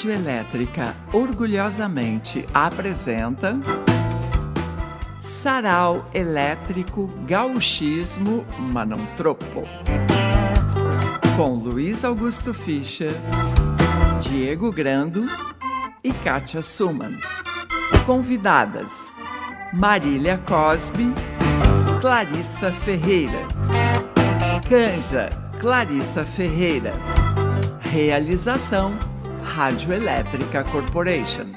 Rádio Elétrica orgulhosamente apresenta Sarau Elétrico Gauchismo Manontropo, com Luiz Augusto Fischer, Diego Grando e Kátia Suman. Convidadas: Marília Cosby, Clarissa Ferreira. Canja, Clarissa Ferreira. Realização: Rádio Elétrica Corporation.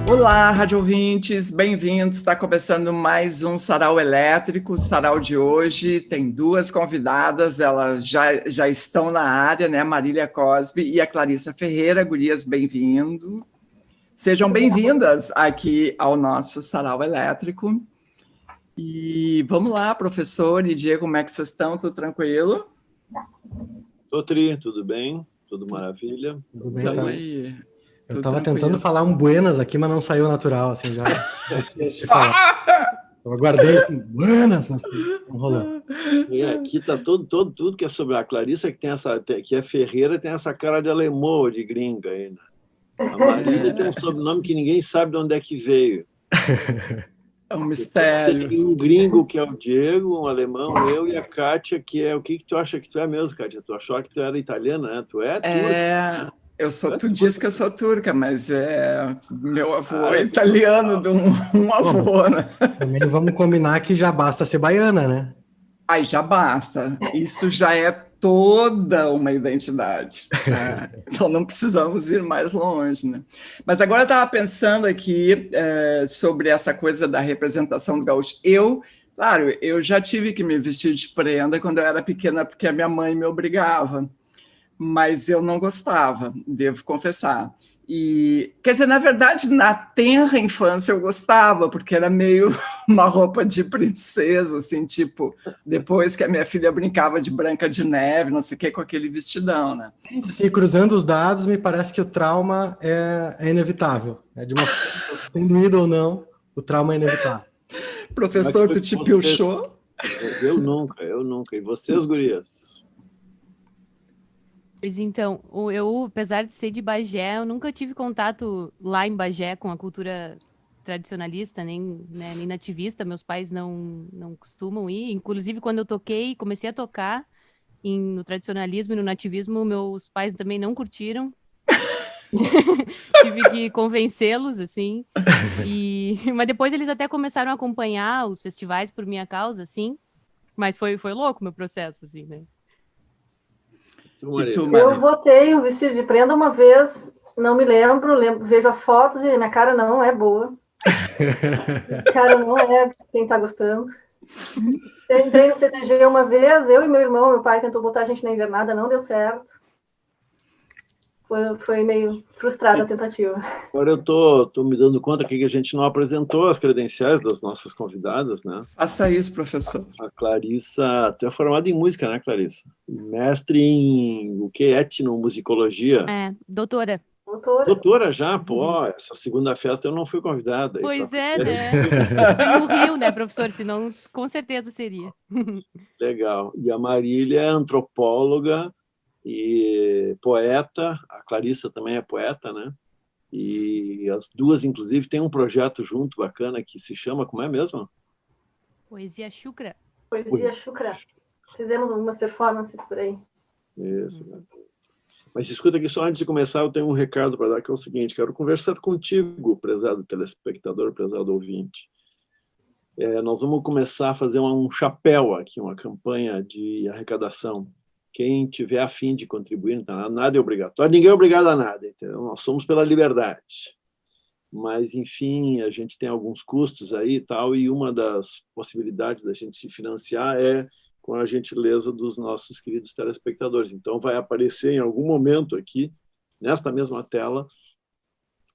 Olá, rádio ouvintes, bem-vindos. Está começando mais um Sarau Elétrico. O Sarau de hoje tem duas convidadas, elas já estão na área, né? A Marília Cosby e a Clarissa Ferreira. Gurias, bem-vindo. Sejam bem-vindas aqui ao nosso Sarau Elétrico. E vamos lá, professor e Diego, como é que vocês estão? Tudo tranquilo? Tô Tri, tudo bem? Tudo maravilha? Tudo bem, Tamo tá? aí. Eu estava tentando falar um buenas aqui, mas não saiu natural, assim, já antes de falar. Eu aguardei assim, buenas, mas não rolou. E aqui tá tudo que é sobre a Clarissa, que é Ferreira, tem essa cara de alemão ou de gringa aí, né? A Marília tem um sobrenome que ninguém sabe de onde é que veio. É um mistério. Tem um gringo que é o Diego, um alemão, eu, e a Kátia, que é... O que tu acha que tu é mesmo, Kátia? Tu achou que tu era italiana, né? Tu é turca? Tu disse que eu sou turca, mas meu avô é italiano, de um avô, né? Também vamos combinar que já basta ser baiana, né? Aí já basta. Isso já é toda uma identidade. Então não precisamos ir mais longe, né? Mas agora eu estava pensando aqui sobre essa coisa da representação do gaúcho. Claro, eu já tive que me vestir de prenda quando eu era pequena, porque a minha mãe me obrigava. Mas eu não gostava, devo confessar. E, quer dizer, na verdade, na tenra infância eu gostava, porque era meio uma roupa de princesa, assim, tipo, depois que a minha filha brincava de Branca de Neve, não sei o que, com aquele vestidão, né? Assim, cruzando os dados, me parece que o trauma é inevitável. De uma forma, tendo ido ou não, o trauma é inevitável. Professor, tu te pilchou? Eu nunca. E vocês, gurias? Pois então, eu, apesar de ser de Bagé, eu nunca tive contato lá em Bagé com a cultura tradicionalista, nem nativista. Meus pais não costumam ir. Inclusive, quando eu comecei a tocar no tradicionalismo e no nativismo, meus pais também não curtiram. Tive que convencê-los, assim. Mas depois eles até começaram a acompanhar os festivais por minha causa, assim. Mas foi louco o meu processo, assim, né? Eu botei o vestido de prenda uma vez, não me lembro, vejo as fotos e minha cara não é boa. Cara não é quem tá gostando. Eu entrei no CTG uma vez, eu e meu irmão, meu pai tentou botar a gente na invernada, não deu certo. Foi meio frustrada a tentativa. Agora eu tô me dando conta aqui que a gente não apresentou as credenciais das nossas convidadas, né? Faça isso, professor. A Clarissa, tu é formada em música, né, Clarissa? Mestre em o que? Etnomusicologia? Doutora. Doutora já? Pô, essa segunda festa eu não fui convidada. Pois né? Foi no Rio, né, professor? Senão, com certeza seria. Legal. E a Marília é antropóloga e poeta, a Clarissa também é poeta, né? E as duas, inclusive, têm um projeto junto bacana que se chama, como é mesmo? Poesia Chucra. Poesia Chucra. Fizemos algumas performances por aí. Isso. Mas escuta aqui, só antes de começar, eu tenho um recado para dar, que é o seguinte: quero conversar contigo, prezado telespectador, prezado ouvinte. Nós vamos começar a fazer um chapéu aqui, uma campanha de arrecadação. Quem tiver a fim de contribuir, então, nada é obrigatório, ninguém é obrigado a nada, então nós somos pela liberdade. Mas, enfim, a gente tem alguns custos aí e tal, e uma das possibilidades da gente se financiar é com a gentileza dos nossos queridos telespectadores. Então, vai aparecer em algum momento aqui, nesta mesma tela,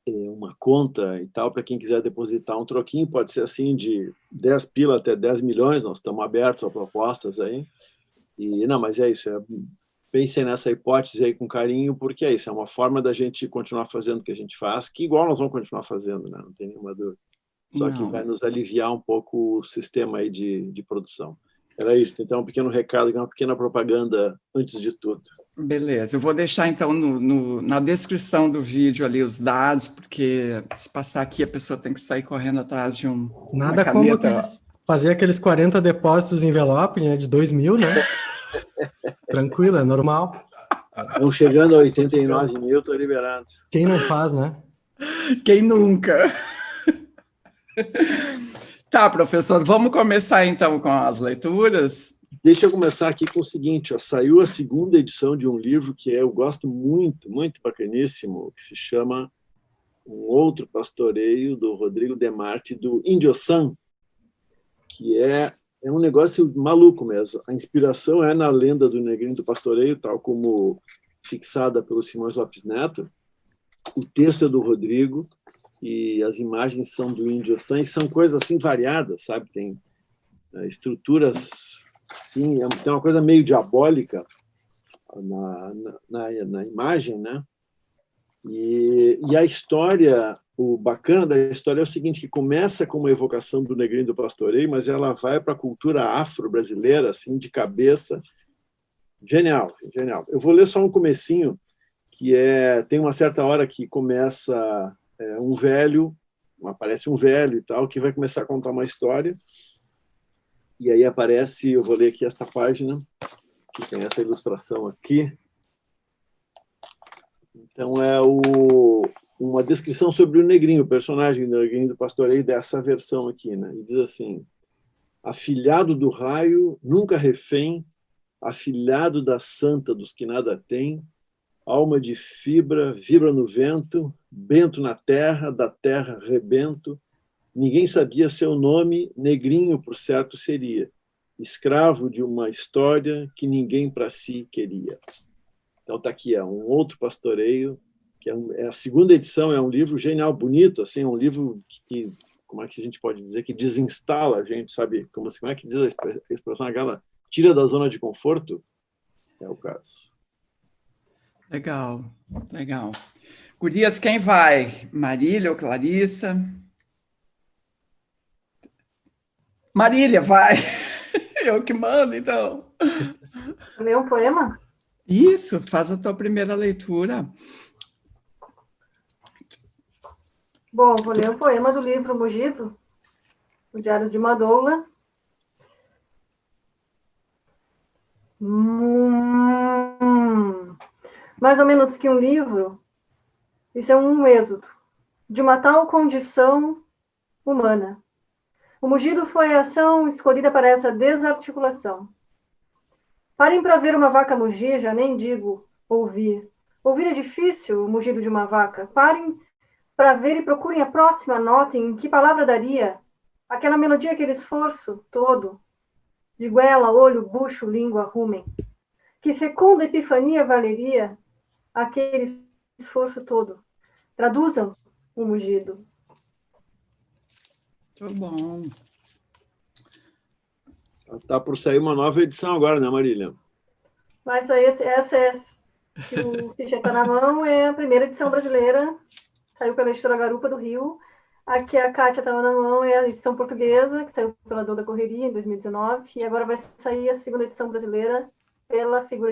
uma conta e tal, para quem quiser depositar um troquinho, pode ser assim de 10 pila até 10 milhões, nós estamos abertos a propostas aí. E não, mas é isso, pensem nessa hipótese aí com carinho, porque é isso, é uma forma da gente continuar fazendo o que a gente faz, que igual nós vamos continuar fazendo, né? Não tem nenhuma dúvida. Só que vai nos aliviar um pouco o sistema aí de produção. Era isso, então um pequeno recado, uma pequena propaganda antes de tudo. Beleza, eu vou deixar então na descrição do vídeo ali os dados, porque se passar aqui a pessoa tem que sair correndo atrás de Nada uma como caneta. fazer aqueles 40 depósitos em envelope, né, de 2.000, né? Tranquilo, é normal. Estão chegando a 89 mil, estou liberado. Quem não faz, né? Quem nunca? Tá, professor, vamos começar então com as leituras. Deixa eu começar aqui com o seguinte, ó, saiu a segunda edição de um livro que eu gosto muito, muito bacaníssimo, que se chama Um Outro Pastoreio, do Rodrigo Demarte, do Índio-san, que é um negócio maluco mesmo. A inspiração é na lenda do Negrinho do Pastoreio, tal como fixada pelo Simões Lopes Neto. O texto é do Rodrigo e as imagens são do Índio-san, e são coisas assim variadas, sabe? Tem estruturas... Sim, tem uma coisa meio diabólica na imagem, né? E a história, o bacana da história é o seguinte, que começa com uma evocação do Negrinho do Pastoreio, mas ela vai para a cultura afro-brasileira, assim, de cabeça. Genial, genial. Eu vou ler só um comecinho, que tem uma certa hora que começa um velho, aparece um velho e tal, que vai começar a contar uma história. E aí aparece, eu vou ler aqui esta página, que tem essa ilustração aqui. Então, uma descrição sobre o Negrinho, o personagem do Negrinho do Pastoreio, dessa versão aqui, né? E diz assim: afilhado do raio, nunca refém, afilhado da santa dos que nada têm, alma de fibra, vibra no vento, bento na terra, da terra rebento. Ninguém sabia seu nome, Negrinho por certo seria, escravo de uma história que ninguém para si queria. Então está aqui, Um Outro Pastoreio, que é a segunda edição, é um livro genial, bonito, assim, é um livro que, como é que a gente pode dizer, que desinstala a gente, sabe? Como é que diz a expressão aquela? Tira da zona de conforto? É o caso. Legal, legal. Gurias, quem vai? Marília ou Clarissa? Marília, vai. Eu que mando, então. Ler um poema? Isso, faz a tua primeira leitura. Bom, vou ler um poema do livro Mugido, o Diário de uma Doula. Mais ou menos que um livro, isso é um êxodo de uma tal condição humana. O mugido foi a ação escolhida para essa desarticulação. Parem para ver uma vaca mugir, já nem digo ouvir. Ouvir é difícil, o mugido de uma vaca. Parem para ver e procurem a próxima, notem que palavra daria aquela melodia, aquele esforço todo, de goela, olho, bucho, língua, rumen. Que fecunda epifania valeria aquele esforço todo. Traduzam o mugido. Muito bom. Está por sair uma nova edição agora, né, Marília? Mas essa que o Fischer está na mão, é a primeira edição brasileira, saiu pela editora Garupa do Rio. A que a Kátia estava na mão é a edição portuguesa, que saiu pela Dor da Correria, em 2019, e agora vai sair a segunda edição brasileira pela Figura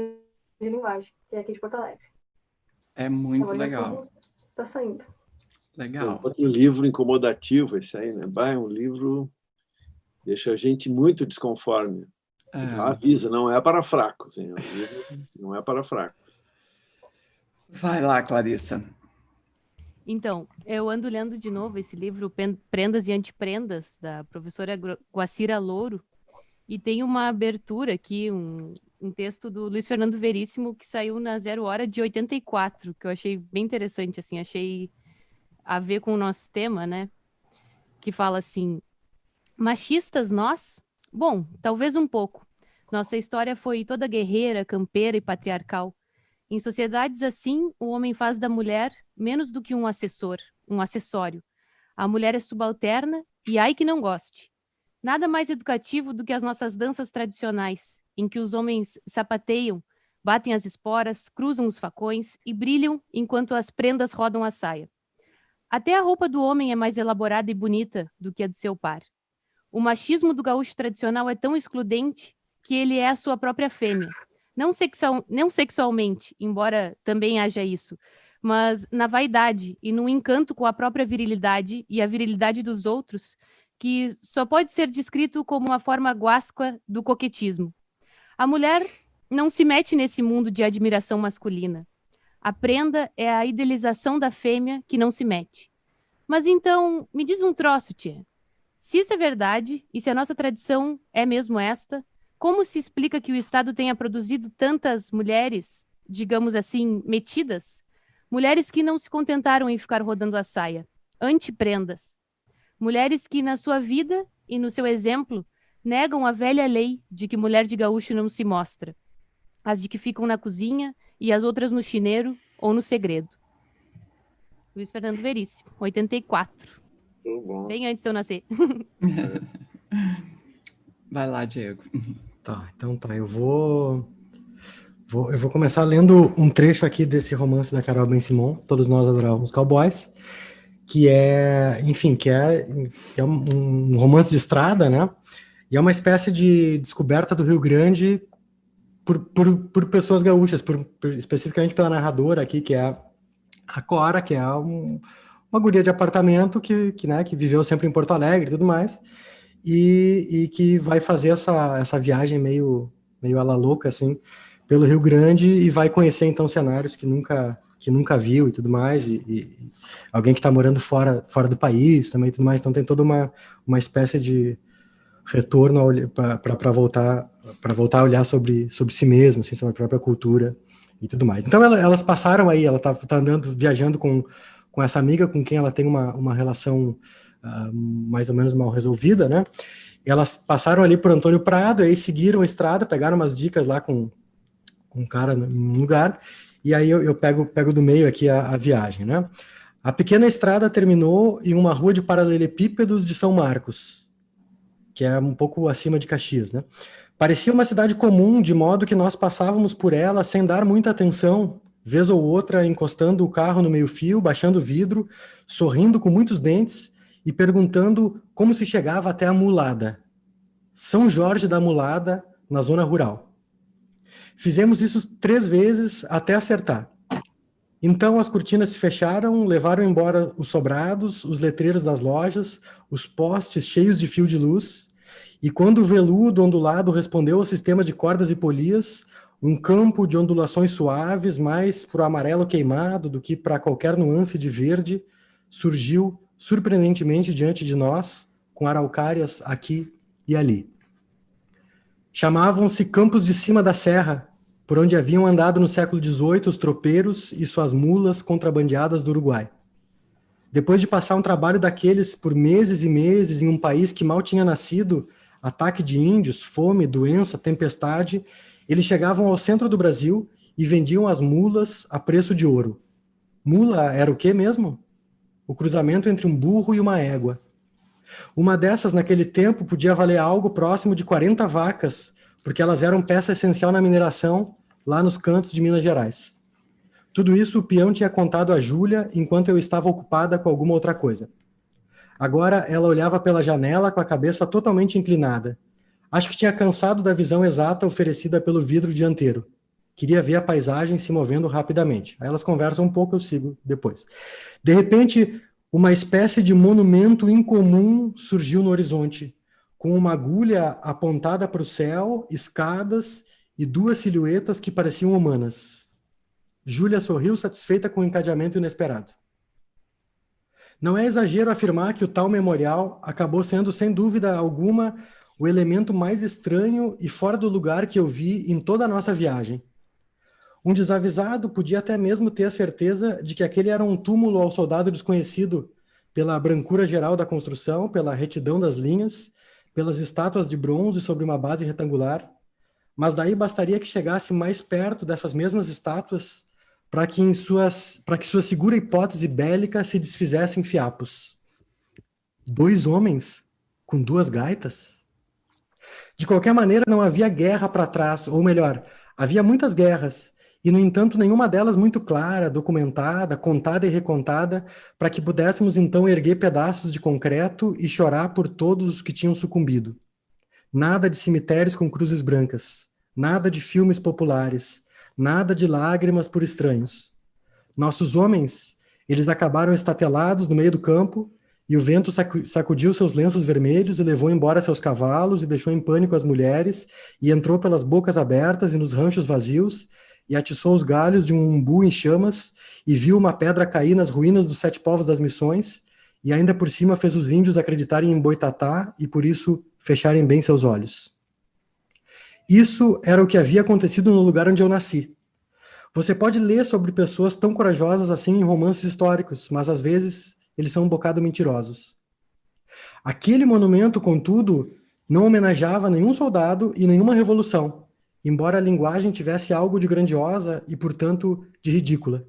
de Linguagem, que é aqui de Porto Alegre. É muito legal. Está saindo. Legal. Outro livro incomodativo esse aí, né? É um livro que deixa a gente muito desconforme. Já avisa, não é para fracos. Hein? Um livro não é para fracos. Vai lá, Clarissa. Então, eu ando lendo de novo esse livro, Prendas e Antiprendas, da professora Guacira Louro, e tem uma abertura aqui, um texto do Luiz Fernando Veríssimo, que saiu na 0 Hora de 84, que eu achei bem interessante, assim, achei a ver com o nosso tema, né? Que fala assim: machistas nós? Bom, talvez um pouco. Nossa história foi toda guerreira, campeira e patriarcal. Em sociedades assim, o homem faz da mulher menos do que um assessor, um acessório. A mulher é subalterna e ai que não goste. Nada mais educativo do que as nossas danças tradicionais, em que os homens sapateiam, batem as esporas, cruzam os facões e brilham enquanto as prendas rodam a saia. Até a roupa do homem é mais elaborada e bonita do que a do seu par. O machismo do gaúcho tradicional é tão excludente que ele é a sua própria fêmea. não sexualmente, embora também haja isso, mas na vaidade e no encanto com a própria virilidade e a virilidade dos outros, que só pode ser descrito como uma forma guasca do coquetismo. A mulher não se mete nesse mundo de admiração masculina. A prenda é a idealização da fêmea que não se mete. Mas então, me diz um troço, tia. Se isso é verdade, e se a nossa tradição é mesmo esta, como se explica que o Estado tenha produzido tantas mulheres, digamos assim, metidas? Mulheres que não se contentaram em ficar rodando a saia, antiprendas. Mulheres que, na sua vida e no seu exemplo, negam a velha lei de que mulher de gaúcho não se mostra. As de que ficam na cozinha e as outras no chineiro ou no segredo. Luiz Fernando Veríssimo, 84. Bom. Bem antes de eu nascer. Vai lá, Diego. Tá, então tá, eu vou começar lendo um trecho aqui desse romance da Carol Ben-Simon, Todos Nós Adorávamos Cowboys, que é um romance de estrada, né? E é uma espécie de descoberta do Rio Grande por pessoas gaúchas, especificamente pela narradora aqui, que é a Cora, que é uma guria de apartamento que viveu sempre em Porto Alegre e tudo mais, e que vai fazer essa viagem meio ala louca, assim, pelo Rio Grande, e vai conhecer, então, cenários que nunca viu e tudo mais, e alguém que está morando fora do país também e tudo mais, então tem toda uma espécie de retorno para voltar a olhar sobre si mesmo, assim, sobre a própria cultura e tudo mais. Então elas passaram aí, ela tá viajando com essa amiga com quem ela tem uma relação mais ou menos mal resolvida, né? Elas passaram ali por Antônio Prado, aí seguiram a estrada, pegaram umas dicas lá com um cara num lugar, e aí eu pego do meio aqui a viagem, né? A pequena estrada terminou em uma rua de paralelepípedos de São Marcos, que é um pouco acima de Caxias, né? Parecia uma cidade comum, de modo que nós passávamos por ela sem dar muita atenção, vez ou outra encostando o carro no meio-fio, baixando o vidro, sorrindo com muitos dentes e perguntando como se chegava até a Mulada. São Jorge da Mulada, na zona rural. Fizemos isso 3 vezes até acertar. Então as cortinas se fecharam, levaram embora os sobrados, os letreiros das lojas, os postes cheios de fio de luz, e quando o veludo ondulado respondeu ao sistema de cordas e polias, um campo de ondulações suaves, mais para o amarelo queimado do que para qualquer nuance de verde, surgiu surpreendentemente diante de nós, com araucárias aqui e ali. Chamavam-se Campos de Cima da Serra, por onde haviam andado no século XVIII os tropeiros e suas mulas contrabandeadas do Uruguai. Depois de passar um trabalho daqueles por meses e meses em um país que mal tinha nascido, ataque de índios, fome, doença, tempestade, eles chegavam ao centro do Brasil e vendiam as mulas a preço de ouro. Mula era o quê mesmo? O cruzamento entre um burro e uma égua. Uma dessas, naquele tempo, podia valer algo próximo de 40 vacas, porque elas eram peça essencial na mineração, lá nos cantos de Minas Gerais. Tudo isso o peão tinha contado a Júlia, enquanto eu estava ocupada com alguma outra coisa. Agora ela olhava pela janela com a cabeça totalmente inclinada. Acho que tinha cansado da visão exata oferecida pelo vidro dianteiro. Queria ver a paisagem se movendo rapidamente. Aí elas conversam um pouco, eu sigo depois. De repente, uma espécie de monumento incomum surgiu no horizonte, com uma agulha apontada para o céu, escadas e 2 silhuetas que pareciam humanas. Júlia sorriu satisfeita com o encadeamento inesperado. Não é exagero afirmar que o tal memorial acabou sendo, sem dúvida alguma, o elemento mais estranho e fora do lugar que eu vi em toda a nossa viagem. Um desavisado podia até mesmo ter a certeza de que aquele era um túmulo ao soldado desconhecido pela brancura geral da construção, pela retidão das linhas, pelas estátuas de bronze sobre uma base retangular, mas daí bastaria que chegasse mais perto dessas mesmas estátuas para que sua segura hipótese bélica se desfizesse em fiapos. 2 homens com 2 gaitas? De qualquer maneira, não havia guerra para trás, ou melhor, havia muitas guerras, e, no entanto, nenhuma delas muito clara, documentada, contada e recontada, para que pudéssemos, então, erguer pedaços de concreto e chorar por todos os que tinham sucumbido. Nada de cemitérios com cruzes brancas. nada de filmes populares, nada de lágrimas por estranhos. Nossos homens, eles acabaram estatelados no meio do campo, e o vento sacudiu seus lenços vermelhos e levou embora seus cavalos e deixou em pânico as mulheres, e entrou pelas bocas abertas e nos ranchos vazios, e atiçou os galhos de um umbu em chamas, e viu uma pedra cair nas ruínas dos 7 povos das missões, e ainda por cima fez os índios acreditarem em Boitatá e por isso fecharem bem seus olhos. Isso era o que havia acontecido no lugar onde eu nasci. Você pode ler sobre pessoas tão corajosas assim em romances históricos, mas às vezes eles são um bocado mentirosos. Aquele monumento, contudo, não homenageava nenhum soldado e nenhuma revolução, embora a linguagem tivesse algo de grandiosa e, portanto, de ridícula.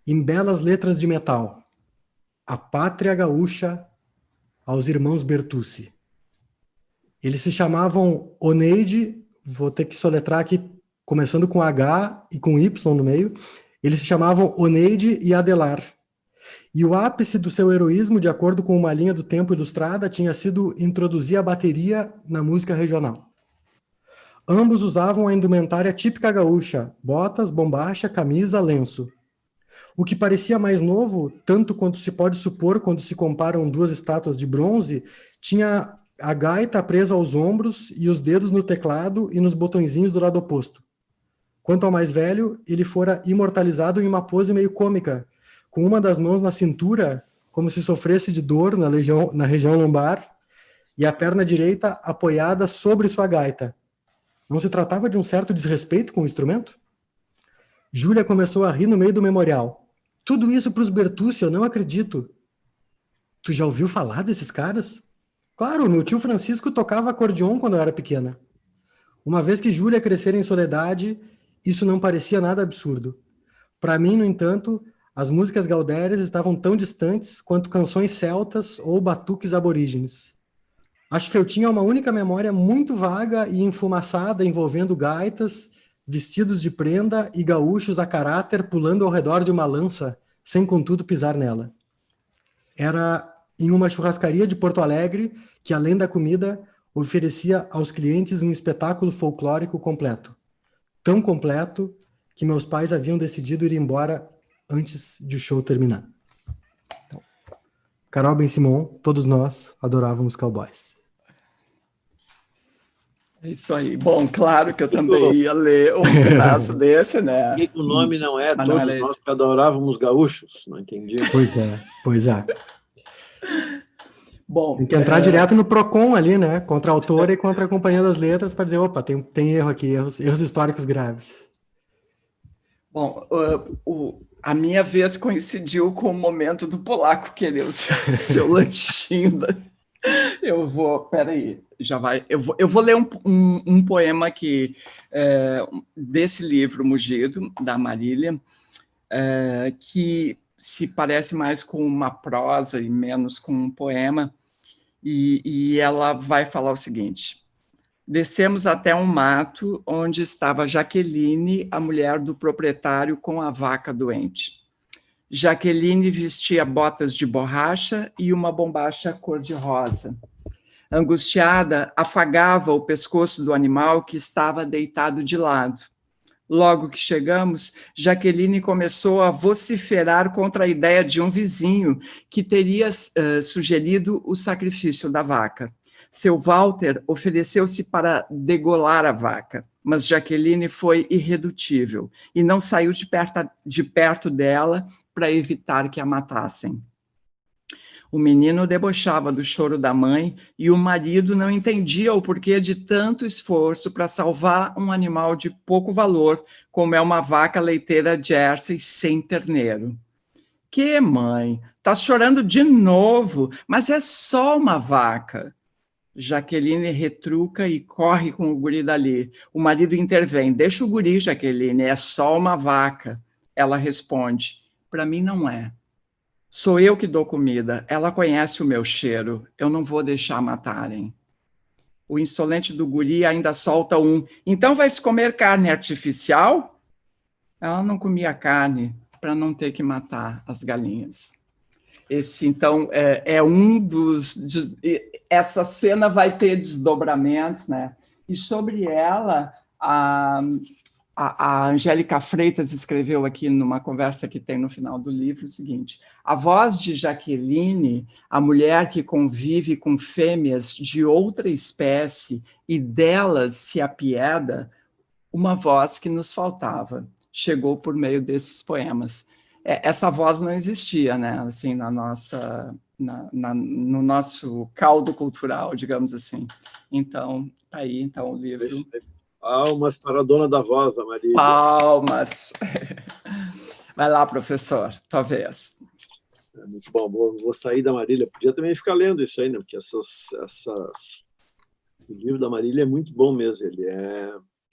Em belas letras de metal, a pátria gaúcha aos irmãos Bertucci. Eles se chamavam Oneide, vou ter que soletrar aqui, começando com H e com Y no meio, eles se chamavam Oneide e Adelar. E o ápice do seu heroísmo, de acordo com uma linha do tempo ilustrada, tinha sido introduzir a bateria na música regional. Ambos usavam a indumentária típica gaúcha, botas, bombacha, camisa, lenço. O que parecia mais novo, tanto quanto se pode supor quando se comparam 2 estátuas de bronze, tinha a gaita presa aos ombros e os dedos no teclado e nos botõezinhos do lado oposto. Quanto ao mais velho, ele fora imortalizado em uma pose meio cômica, com uma das mãos na cintura, como se sofresse de dor na região lombar, e a perna direita apoiada sobre sua gaita. Não se tratava de um certo desrespeito com o instrumento? Júlia começou a rir no meio do memorial. Tudo isso para os Bertucci, eu não acredito. Tu já ouviu falar desses caras? Claro, meu tio Francisco tocava acordeon quando eu era pequena. Uma vez que Júlia crescera em soledade, isso não parecia nada absurdo. Para mim, no entanto, as músicas gaudérias estavam tão distantes quanto canções celtas ou batuques aborígenes. Acho que eu tinha uma única memória muito vaga e enfumaçada envolvendo gaitas, vestidos de prenda e gaúchos a caráter pulando ao redor de uma lança, sem contudo pisar nela. Era em uma churrascaria de Porto Alegre que, além da comida, oferecia aos clientes um espetáculo folclórico completo. Tão completo que meus pais haviam decidido ir embora antes de o show terminar. Então, Carol Ben-Simon, todos nós adorávamos cowboys. É isso aí. Bom, claro que eu também ia ler um pedaço desse, né? Por que o nome não é Mas Todos não era Nós esse. que Adorávamos Gaúchos? Não entendi. Pois é. Bom, Tem que entrar direto no PROCON ali, né? Contra a autora e contra a Companhia das Letras para dizer, opa, tem erro aqui, erros históricos graves. Bom, a minha vez coincidiu com o momento do polaco querer o seu lanchinho. Peraí, já vai. Eu vou ler um poema aqui desse livro Mugido, da Marília, que se parece mais com uma prosa e menos com um poema, e ela vai falar o seguinte: descemos até um mato onde estava Jaqueline, a mulher do proprietário, com a vaca doente. Jaqueline vestia botas de borracha e uma bombacha cor-de-rosa. Angustiada, afagava o pescoço do animal que estava deitado de lado. Logo que chegamos, Jaqueline começou a vociferar contra a ideia de um vizinho que teria sugerido o sacrifício da vaca. Seu Walter ofereceu-se para degolar a vaca, mas Jaqueline foi irredutível e não saiu de perto dela para evitar que a matassem. O menino debochava do choro da mãe e o marido não entendia o porquê de tanto esforço para salvar um animal de pouco valor, como é uma vaca leiteira Jersey sem terneiro. Que, mãe? Tá chorando de novo, mas é só uma vaca. Jaqueline retruca e corre com o guri dali. O marido intervém. Deixa o guri, Jaqueline, é só uma vaca. Ela responde, para mim não é. Sou eu que dou comida, ela conhece o meu cheiro, eu não vou deixar matarem. O insolente do guri ainda solta um, então vai se comer carne artificial? Ela não comia carne para não ter que matar as galinhas. Esse, então, é um dos... Essa cena vai ter desdobramentos, né? E sobre ela, A Angélica Freitas escreveu aqui numa conversa que tem no final do livro o seguinte: a voz de Jaqueline, a mulher que convive com fêmeas de outra espécie e delas se apieda, uma voz que nos faltava, chegou por meio desses poemas. Essa voz não existia, né? Assim, no nosso caldo cultural, digamos assim. Então, tá aí então, o livro. Palmas para a dona da voz, a Marília. Palmas. Vai lá, professor, tua vez. Muito bom, vou sair da Marília. Podia também ficar lendo isso aí, né? Porque o livro da Marília é muito bom mesmo. Ele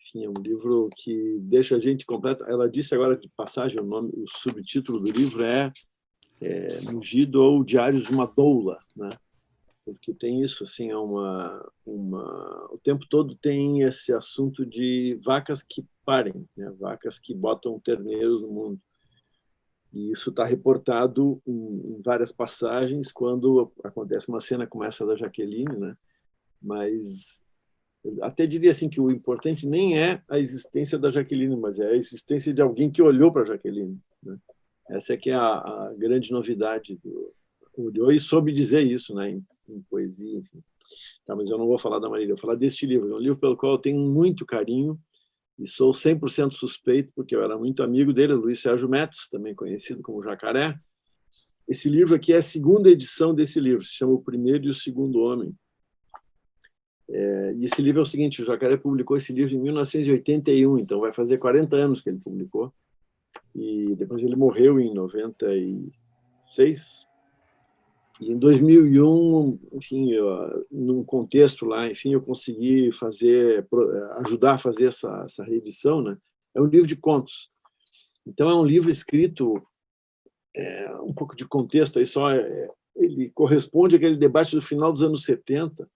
enfim, é um livro que deixa a gente completa. Ela disse agora de passagem, o subtítulo do livro é Mugido ou Diários de uma Doula, né? Porque tem isso, assim, o tempo todo tem esse assunto de vacas que parem, né? Vacas que botam terneiros no mundo. E isso está reportado em várias passagens, quando acontece uma cena como essa da Jaqueline, né? Mas eu até diria assim que o importante nem é a existência da Jaqueline, mas é a existência de alguém que olhou para a Jaqueline, né? Essa é que é a grande novidade olhou e soube dizer isso, né? Em poesia, enfim. Tá, mas eu não vou falar da Marília, eu vou falar deste livro. É um livro pelo qual eu tenho muito carinho e sou 100% suspeito, porque eu era muito amigo dele, Luiz Sérgio Metz, também conhecido como Jacaré. Esse livro aqui é a segunda edição desse livro, se chama O Primeiro e o Segundo Homem. E esse livro é o seguinte: o Jacaré publicou esse livro em 1981, então vai fazer 40 anos que ele publicou, e depois ele morreu em 96. E em 2001, enfim, num contexto lá, enfim, eu consegui ajudar a fazer essa reedição, né? É um livro de contos. Então, é um livro escrito, um pouco de contexto aí só, ele corresponde àquele debate do final dos anos 70,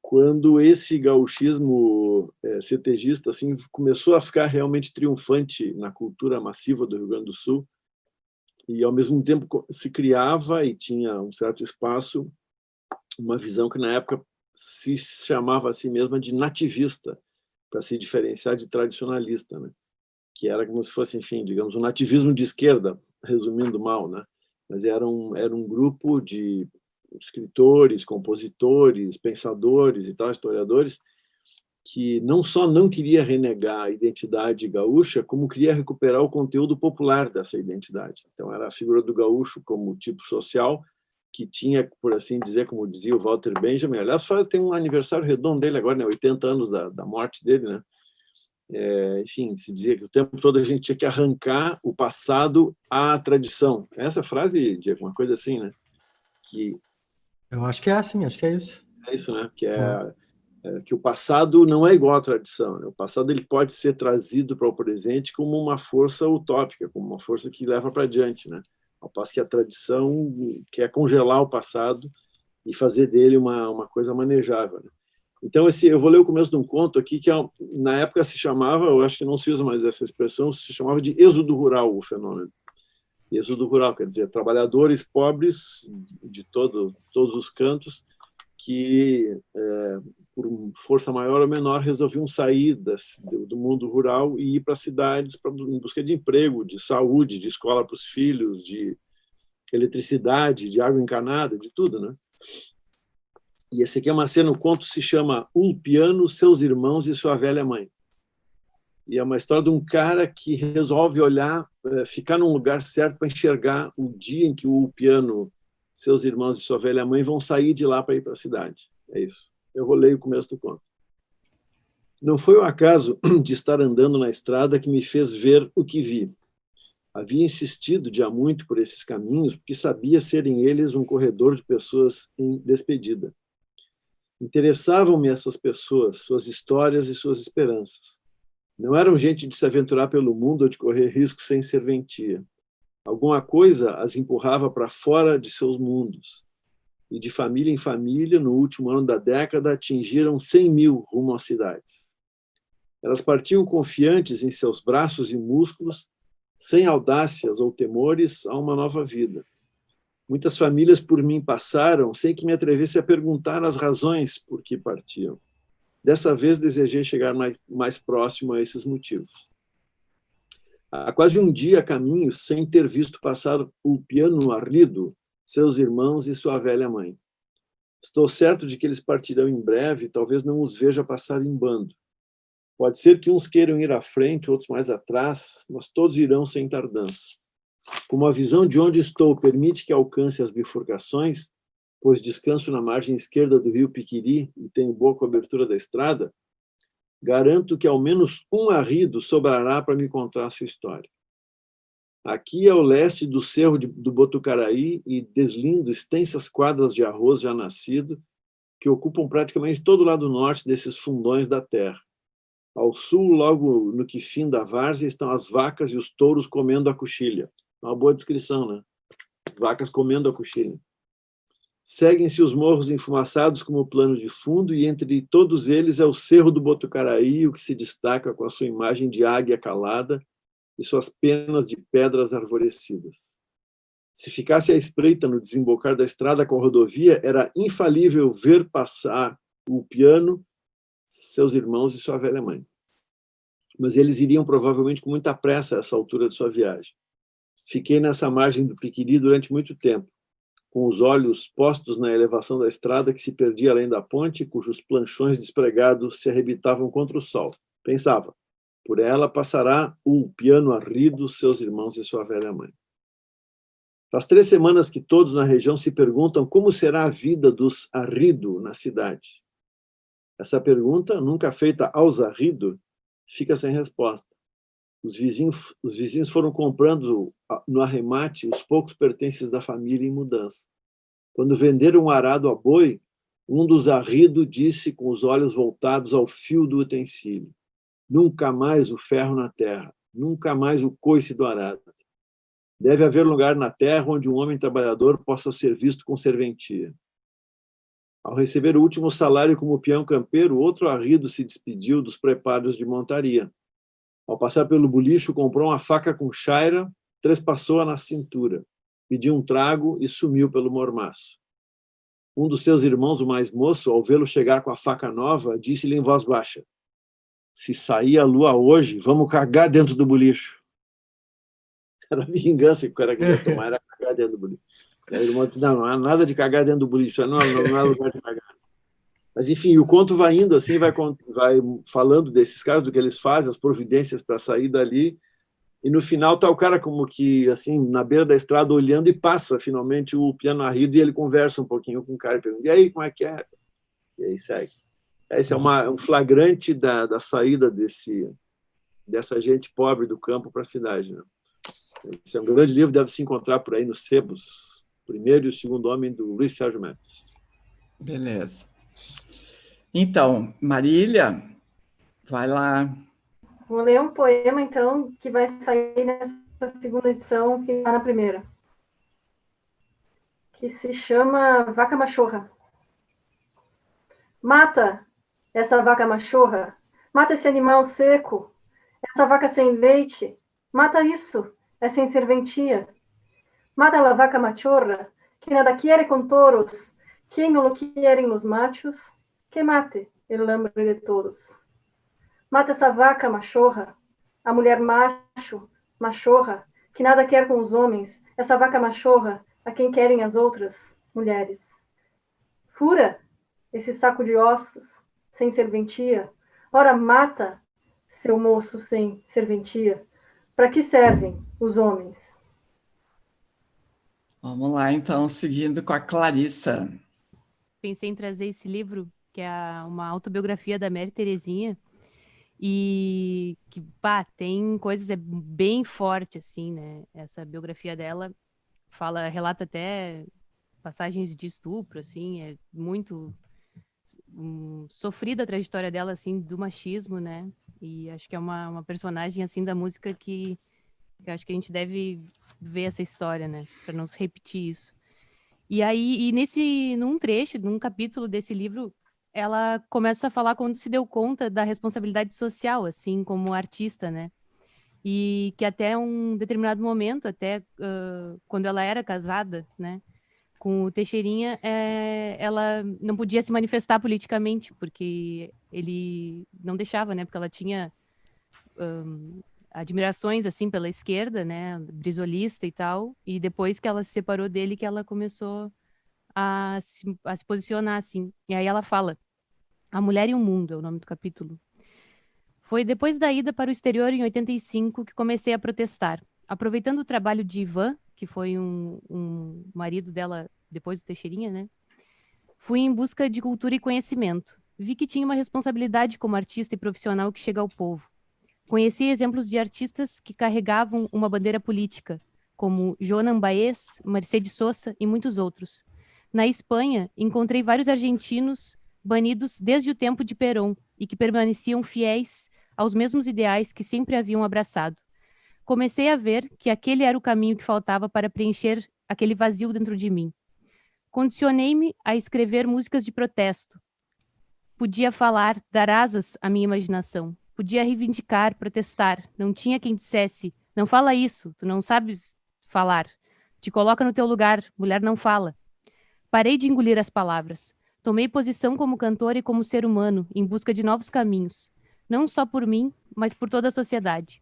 quando esse gauchismo CTGista assim, começou a ficar realmente triunfante na cultura massiva do Rio Grande do Sul, e, ao mesmo tempo, se criava e tinha um certo espaço, uma visão que, na época, se chamava a si mesma de nativista, para se diferenciar de tradicionalista, né? Que era como se fosse, enfim, digamos, um nativismo de esquerda, resumindo mal, né? Mas era um grupo de escritores, compositores, pensadores e tal, historiadores, que não só não queria renegar a identidade gaúcha, como queria recuperar o conteúdo popular dessa identidade. Então, era a figura do gaúcho como tipo social, que tinha, por assim dizer, como dizia o Walter Benjamin, aliás, tem um aniversário redondo dele agora, né, 80 anos da morte dele, né? Enfim, se dizia que o tempo todo a gente tinha que arrancar o passado à tradição. Essa frase de alguma coisa assim, né? Eu acho que é assim, acho que é isso. É isso, né? Que o passado não é igual à tradição, né? O passado ele pode ser trazido para o presente como uma força utópica, como uma força que leva para adiante, né? Ao passo que a tradição quer congelar o passado e fazer dele uma coisa manejável, né? Então, eu vou ler o começo de um conto aqui que, na época, se chamava, eu acho que não se usa mais essa expressão, se chamava de êxodo rural, o fenômeno. Êxodo rural, quer dizer, trabalhadores pobres de todos os cantos que, por força maior ou menor, resolviam sair do mundo rural e ir para cidades em busca de emprego, de saúde, de escola para os filhos, de eletricidade, de água encanada, de tudo, né? E esse aqui é uma cena, o conto se chama Ulpiano, Seus Irmãos e Sua Velha Mãe. E é uma história de um cara que resolve olhar, ficar num lugar certo para enxergar o dia em que o Ulpiano, seus irmãos e sua velha mãe vão sair de lá para ir para a cidade. É isso. Eu vou ler o começo do conto. Não foi o acaso de estar andando na estrada que me fez ver o que vi. Havia insistido de há muito por esses caminhos, porque sabia serem eles um corredor de pessoas em despedida. Interessavam-me essas pessoas, suas histórias e suas esperanças. Não eram gente de se aventurar pelo mundo ou de correr risco sem serventia. Alguma coisa as empurrava para fora de seus mundos. E de família em família, no último ano da década, atingiram 100.000 rumo às cidades. Elas partiam confiantes em seus braços e músculos, sem audácias ou temores, a uma nova vida. Muitas famílias por mim passaram sem que me atrevesse a perguntar as razões por que partiam. Dessa vez desejei chegar mais próximo a esses motivos. Há quase um dia a caminho, sem ter visto passar o piano arrido, seus irmãos e sua velha mãe. Estou certo de que eles partirão em breve e talvez não os veja passar em bando. Pode ser que uns queiram ir à frente, outros mais atrás, mas todos irão sem tardança. Como a visão de onde estou permite que alcance as bifurcações, pois descanso na margem esquerda do rio Piquiri e tenho boa cobertura da estrada, garanto que ao menos um arrido sobrará para me contar sua história. Aqui ao leste do cerro do Botucaraí e deslindo extensas quadras de arroz já nascido, que ocupam praticamente todo o lado norte desses fundões da terra. Ao sul, logo no que fim da várzea, estão as vacas e os touros comendo a coxilha. Uma boa descrição, né? As vacas comendo a coxilha. Seguem-se os morros enfumaçados como plano de fundo e entre todos eles é o Cerro do Botucaraí, o que se destaca com a sua imagem de águia calada e suas penas de pedras arvorecidas. Se ficasse à espreita no desembocar da estrada com a rodovia, era infalível ver passar o piano, seus irmãos e sua velha mãe. Mas eles iriam provavelmente com muita pressa a essa altura de sua viagem. Fiquei nessa margem do Piquiri durante muito tempo, com os olhos postos na elevação da estrada que se perdia além da ponte, cujos planchões despregados se arrebitavam contra o sol. Pensava, por ela passará o piano arrido, seus irmãos e sua velha mãe. Faz 3 semanas que todos na região se perguntam como será a vida dos arrido na cidade. Essa pergunta, nunca feita aos arrido, fica sem resposta. Os vizinhos foram comprando no arremate os poucos pertences da família em mudança. Quando venderam um arado a boi, um dos arrido disse com os olhos voltados ao fio do utensílio: nunca mais o ferro na terra, nunca mais o coice do arado. Deve haver lugar na terra onde um homem trabalhador possa ser visto com serventia. Ao receber o último salário como peão campeiro, outro arrido se despediu dos preparos de montaria. Ao passar pelo bolicho, comprou uma faca com chaira, trespassou-a na cintura, pediu um trago e sumiu pelo mormaço. Um dos seus irmãos, o mais moço, ao vê-lo chegar com a faca nova, disse-lhe em voz baixa: se sair a lua hoje, vamos cagar dentro do bolicho. Era a vingança que o cara queria tomar, era cagar dentro do bolicho. Aí o irmão disse: não há nada de cagar dentro do bolicho, não há lugar de cagar. Mas, enfim, o conto vai indo assim, vai falando desses caras, do que eles fazem, as providências para sair dali, e no final está o cara como que, assim, na beira da estrada, olhando, e passa, finalmente, o piano arrido, e ele conversa um pouquinho com o cara, e pergunta: e aí, como é que é? E aí segue. Esse é um flagrante da saída dessa gente pobre do campo para a cidade, né? Esse é um grande livro, deve se encontrar por aí nos sebos. O Primeiro e o Segundo Homem, do Luiz Sérgio Mendes. Beleza. Então, Marília, vai lá. Vou ler um poema, então, que vai sair nessa segunda edição, que está na primeira. Que se chama Vaca Machorra. Mata essa vaca machorra. Mata esse animal seco. Essa vaca sem leite. Mata isso. É sem serventia. Mata la vaca machorra, que nada quiere con toros. Quem no lo quieren los machos, que mate el hambre de todos. Mata essa vaca machorra, a mulher macho, machorra, que nada quer com os homens, essa vaca machorra, a quem querem as outras mulheres. Fura esse saco de ossos, sem serventia. Ora, mata, seu moço sem serventia. Para que servem os homens? Vamos lá, então, seguindo com a Clarissa. Pensei em trazer esse livro, que é uma autobiografia da Mary Terezinha, e que, tem coisas bem forte, assim, né? Essa biografia dela relata até passagens de estupro, assim, é muito sofrida a trajetória dela, assim, do machismo, né? E acho que é uma personagem, assim, da música que eu acho que a gente deve ver essa história, né? Para não se repetir isso. E aí, num trecho, num capítulo desse livro, ela começa a falar quando se deu conta da responsabilidade social, assim, como artista, né? E que até um determinado momento, até quando ela era casada, né? Com o Teixeirinha, ela não podia se manifestar politicamente, porque ele não deixava, né? Porque ela tinha admirações, assim, pela esquerda, né? Brisolista e tal. E depois que ela se separou dele, que ela começou a se posicionar, assim. E aí ela fala, A Mulher e o Mundo é o nome do capítulo. Foi depois da ida para o exterior em 85 que comecei a protestar. Aproveitando o trabalho de Ivan, que foi um marido dela depois do Teixeirinha, né? Fui em busca de cultura e conhecimento. Vi que tinha uma responsabilidade como artista e profissional que chega ao povo. Conheci exemplos de artistas que carregavam uma bandeira política, como Jonan Baez, Mercedes Sosa e muitos outros. Na Espanha, encontrei vários argentinos banidos desde o tempo de Perón e que permaneciam fiéis aos mesmos ideais que sempre haviam abraçado. Comecei a ver que aquele era o caminho que faltava para preencher aquele vazio dentro de mim. Condicionei-me a escrever músicas de protesto. Podia falar, dar asas à minha imaginação. Podia reivindicar, protestar. Não tinha quem dissesse, não fala isso, tu não sabes falar. Te coloca no teu lugar, mulher não fala. Parei de engolir as palavras. Tomei posição como cantora e como ser humano, em busca de novos caminhos. Não só por mim, mas por toda a sociedade.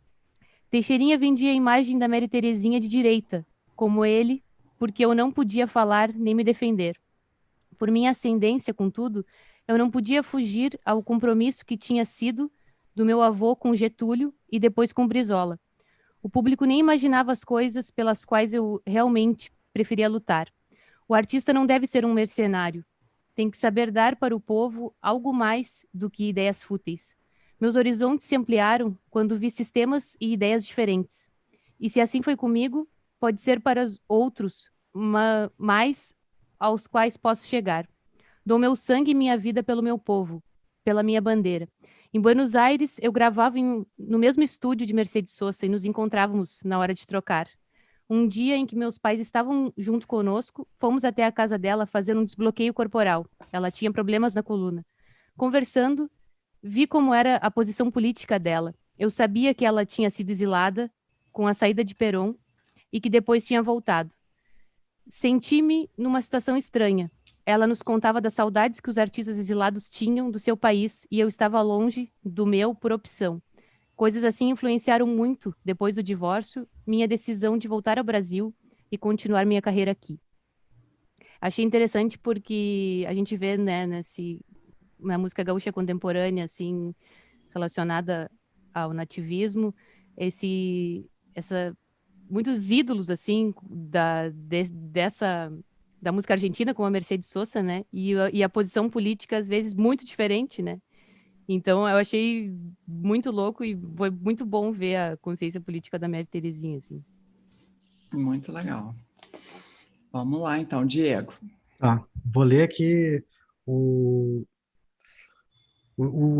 Teixeirinha vendia a imagem da Mary Terezinha de direita, como ele, porque eu não podia falar nem me defender. Por minha ascendência, contudo, eu não podia fugir ao compromisso que tinha sido do meu avô com Getúlio e depois com Brizola. O público nem imaginava as coisas pelas quais eu realmente preferia lutar. O artista não deve ser um mercenário. Tem que saber dar para o povo algo mais do que ideias fúteis. Meus horizontes se ampliaram quando vi sistemas e ideias diferentes. E se assim foi comigo, pode ser para os outros, mais aos quais posso chegar. Dou meu sangue e minha vida pelo meu povo, pela minha bandeira. Em Buenos Aires, eu gravava no mesmo estúdio de Mercedes Sosa e nos encontrávamos na hora de trocar. Um dia em que meus pais estavam junto conosco, fomos até a casa dela fazer um desbloqueio corporal. Ela tinha problemas na coluna. Conversando, vi como era a posição política dela. Eu sabia que ela tinha sido exilada com a saída de Perón e que depois tinha voltado. Senti-me numa situação estranha. Ela nos contava das saudades que os artistas exilados tinham do seu país e eu estava longe do meu por opção. Coisas assim influenciaram muito, depois do divórcio, minha decisão de voltar ao Brasil e continuar minha carreira aqui. Achei interessante porque a gente vê, né, na música gaúcha contemporânea, assim, relacionada ao nativismo, muitos ídolos, assim, da música argentina, como a Mercedes Sosa, né, e a posição política, às vezes, muito diferente, né. Então, eu achei muito louco e foi muito bom ver a consciência política da Mary Terezinha, assim. Muito legal. Vamos lá, então, Diego. Tá, vou ler aqui o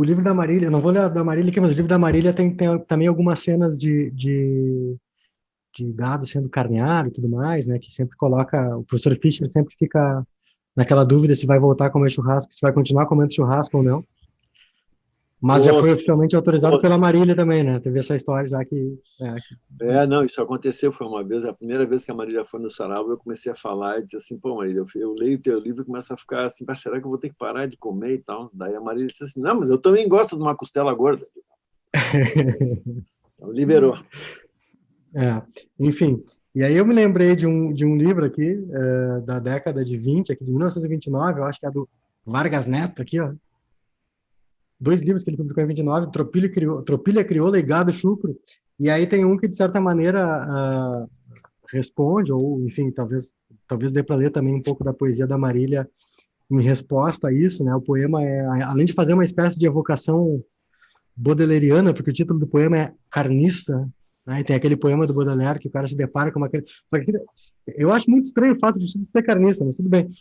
livro da Marília. Não vou ler da Marília aqui, mas o livro da Marília tem também algumas cenas de gado sendo carneado e tudo mais, né? Que sempre coloca... O professor Fischer sempre fica naquela dúvida se vai voltar a comer churrasco, se vai continuar comendo churrasco ou não. Mas já foi oficialmente autorizado pela Marília também, né? Teve essa história já que... Não, isso aconteceu, foi uma vez, a primeira vez que a Marília foi no sarau, eu comecei a falar e disse assim, pô, Marília, eu leio o teu livro e começo a ficar assim, será que eu vou ter que parar de comer e tal? Daí a Marília disse assim, não, mas eu também gosto de uma costela gorda. Então, liberou. Enfim, e aí eu me lembrei de um livro aqui, da década de 20, aqui de 1929, eu acho que é do Vargas Neto, aqui, ó. 2 livros que ele publicou em 29, Tropilha Crioula e Gado Chucro, e aí tem um que, de certa maneira, responde, ou, enfim, talvez dê para ler também um pouco da poesia da Marília em resposta a isso, né? O poema além de fazer uma espécie de evocação baudelairiana, porque o título do poema é Carniça, né? E tem aquele poema do Baudelaire que o cara se depara com uma... Só que eu acho muito estranho o fato de título ser carniça, mas tudo bem.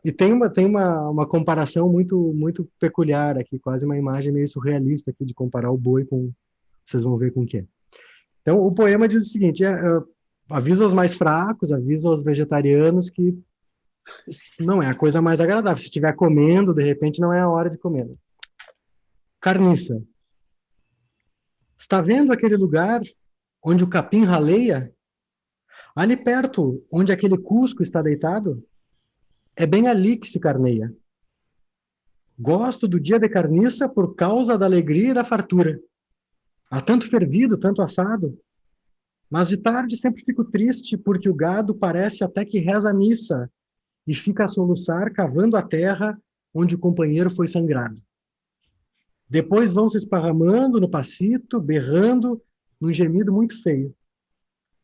E tem uma comparação muito, muito peculiar aqui, quase uma imagem meio surrealista aqui de comparar o boi com... Vocês vão ver com o quê. Então, o poema diz o seguinte, avisa aos mais fracos, avisa aos vegetarianos que não é a coisa mais agradável. Se estiver comendo, de repente, não é a hora de comer. Carniça. Está vendo aquele lugar onde o capim raleia? Ali perto, onde aquele cusco está deitado, é bem ali que se carneia. Gosto do dia de carniça por causa da alegria e da fartura. Há tanto fervido, tanto assado. Mas de tarde sempre fico triste porque o gado parece até que reza a missa e fica a soluçar cavando a terra onde o companheiro foi sangrado. Depois vão se esparramando no pacito, berrando, num gemido muito feio.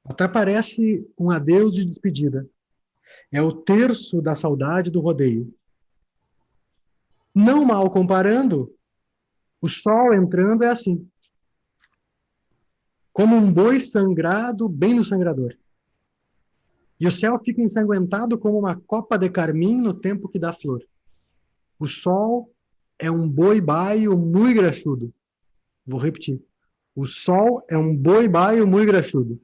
Até parece um adeus de despedida. É o terço da saudade do rodeio. Não mal comparando, o sol entrando é assim. Como um boi sangrado bem no sangrador. E o céu fica ensanguentado como uma copa de carmim no tempo que dá flor. O sol é um boi baio muito graxudo. Vou repetir. O sol é um boi baio muito graxudo.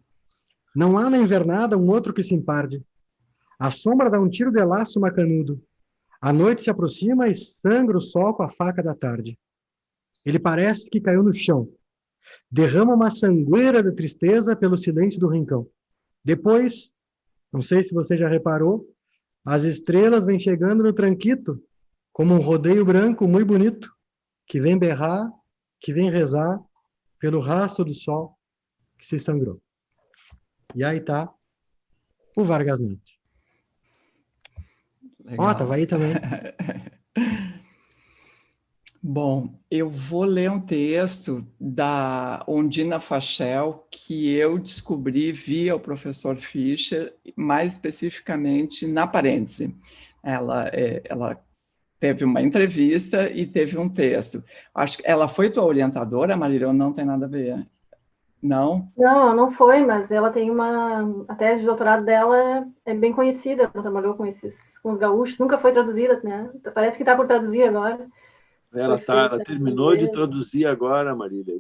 Não há na invernada um outro que se emparde. A sombra dá um tiro de laço macanudo. A noite se aproxima e sangra o sol com a faca da tarde. Ele parece que caiu no chão. Derrama uma sangueira de tristeza pelo silêncio do rincão. Depois, não sei se você já reparou, as estrelas vêm chegando no tranquito, como um rodeio branco muito bonito, que vem berrar, que vem rezar, pelo rastro do sol que se sangrou. E aí tá o Vargas Neto. Ó, tava aí também. Bom, eu vou ler um texto da Ondina Fachel que eu descobri via o professor Fischer, mais especificamente na parêntese. Ela teve uma entrevista e teve um texto. Acho que ela foi tua orientadora, Marília, ou não tem nada a ver? Não? Não, não foi, mas ela tem a tese de doutorado dela é bem conhecida, ela trabalhou com os gaúchos, nunca foi traduzida, né? Parece que está por traduzir agora. Ela terminou de traduzir agora, Marília.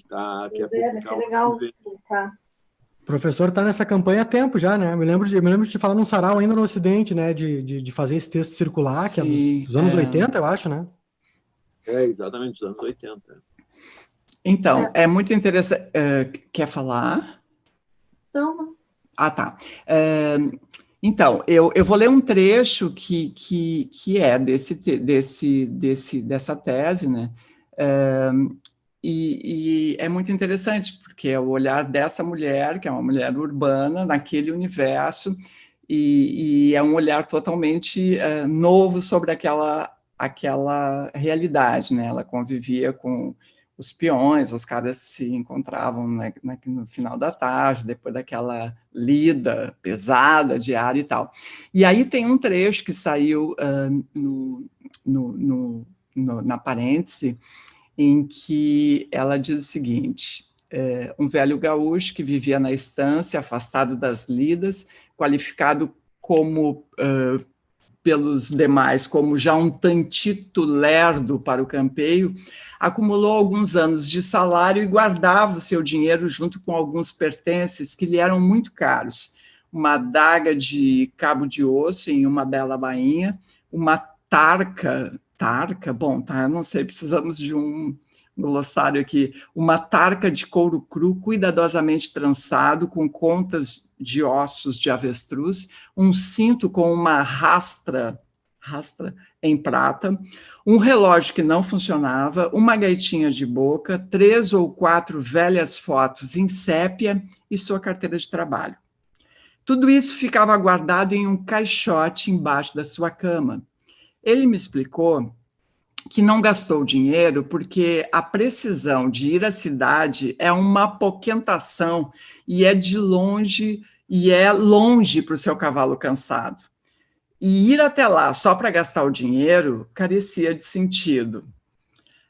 Quer vai ser legal publicar. O professor está nessa campanha há tempo já, né? Me lembro de falar num sarau ainda no Ocidente, né? De fazer esse texto circular, que é dos anos 80, eu acho, né? Exatamente, dos anos 80. Então, é muito interessante. Quer falar? Não. Ah, tá. Então, eu vou ler um trecho que é dessa tese, né? E é muito interessante, porque é o olhar dessa mulher, que é uma mulher urbana, naquele universo, e é um olhar totalmente novo sobre aquela realidade, né? Ela convivia com os peões, os caras se encontravam no final da tarde, depois daquela lida pesada, diária e tal. E aí tem um trecho que saiu na parêntese, em que ela diz o seguinte: um velho gaúcho que vivia na estância, afastado das lidas, qualificado como... pelos demais como já um tantito lerdo para o campeio, acumulou alguns anos de salário e guardava o seu dinheiro junto com alguns pertences que lhe eram muito caros. Uma adaga de cabo de osso em uma bela bainha, uma tarca, bom, tá, não sei, precisamos de um glossário aqui, uma tarca de couro cru cuidadosamente trançado com contas de ossos de avestruz, um cinto com uma rastra em prata, um relógio que não funcionava, uma gaitinha de boca, 3 ou 4 velhas fotos em sépia e sua carteira de trabalho. Tudo isso ficava guardado em um caixote embaixo da sua cama. Ele me explicou que não gastou dinheiro porque a precisão de ir à cidade é uma apoquentação e é longe para o seu cavalo cansado. E ir até lá só para gastar o dinheiro carecia de sentido.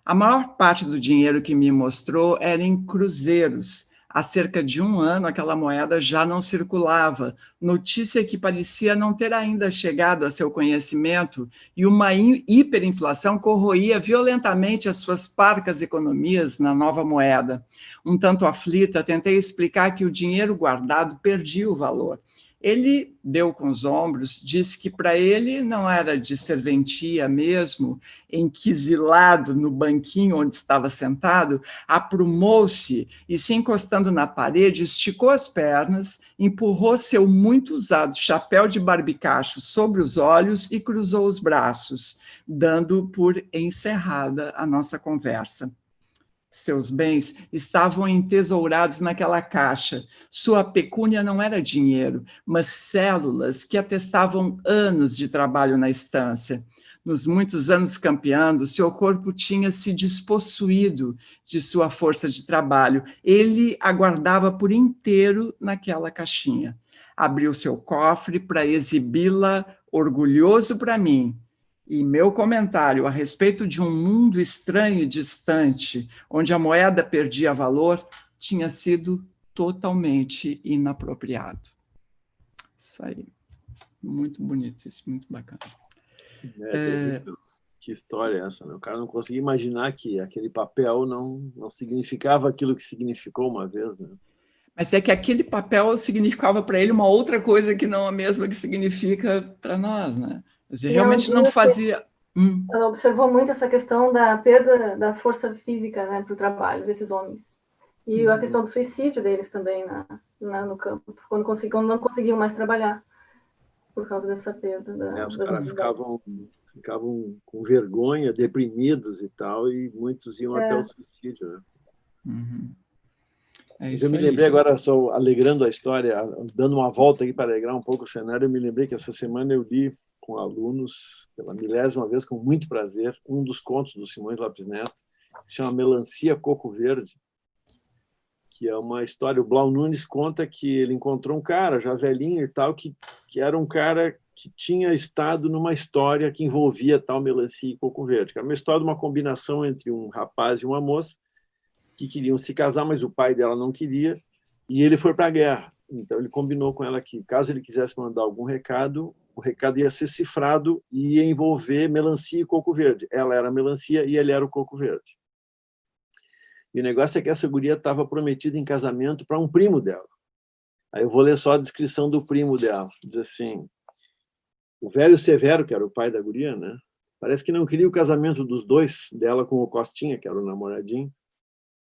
A maior parte do dinheiro que me mostrou era em cruzeiros. Há cerca de 1 ano, aquela moeda já não circulava, notícia que parecia não ter ainda chegado a seu conhecimento, e uma hiperinflação corroía violentamente as suas parcas economias na nova moeda. Um tanto aflita, tentei explicar que o dinheiro guardado perdia o valor. Ele deu com os ombros, disse que para ele não era de serventia mesmo, enquisilado no banquinho onde estava sentado, aprumou-se e, se encostando na parede, esticou as pernas, empurrou seu muito usado chapéu de barbicacho sobre os olhos e cruzou os braços, dando por encerrada a nossa conversa. Seus bens estavam entesourados naquela caixa. Sua pecúnia não era dinheiro, mas células que atestavam anos de trabalho na estância. Nos muitos anos campeando, seu corpo tinha se despossuído de sua força de trabalho. Ele aguardava por inteiro naquela caixinha. Abriu seu cofre para exibi-la, orgulhoso para mim. E meu comentário a respeito de um mundo estranho e distante, onde a moeda perdia valor, tinha sido totalmente inapropriado. Isso aí. Muito bonito isso, muito bacana. Que história é essa, né? O cara não conseguia imaginar que aquele papel não significava aquilo que significou uma vez, né? Mas é que aquele papel significava para ele uma outra coisa que não a mesma que significa para nós, né? Ele realmente não fazia... Ela observou muito essa questão da perda da força física, né, para o trabalho desses homens. E a questão do suicídio deles também no campo, quando não conseguiam mais trabalhar por causa dessa perda. Os caras ficavam com vergonha, deprimidos e tal, e muitos iam até o suicídio, né? Uhum. Eu me lembrei agora, só alegrando a história, dando uma volta aqui para alegrar um pouco o cenário, eu me lembrei que essa semana eu li com alunos, pela 10ª vez, com muito prazer, um dos contos do Simões Lopes Neto, que se chama Melancia Coco Verde, que é uma história, o Blau Nunes conta que ele encontrou um cara, já velhinho e tal, que era um cara que tinha estado numa história que envolvia tal melancia e coco verde, que era uma história de uma combinação entre um rapaz e uma moça, que queriam se casar, mas o pai dela não queria, e ele foi para a guerra. Então, ele combinou com ela que, caso ele quisesse mandar algum recado, o recado ia ser cifrado e ia envolver melancia e coco verde. Ela era a melancia e ele era o coco verde. E o negócio é que essa guria estava prometida em casamento para um primo dela. Aí eu vou ler só a descrição do primo dela. Diz assim, o velho Severo, que era o pai da guria, né? Parece que não queria o casamento dos dois, dela com o Costinha, que era o namoradinho,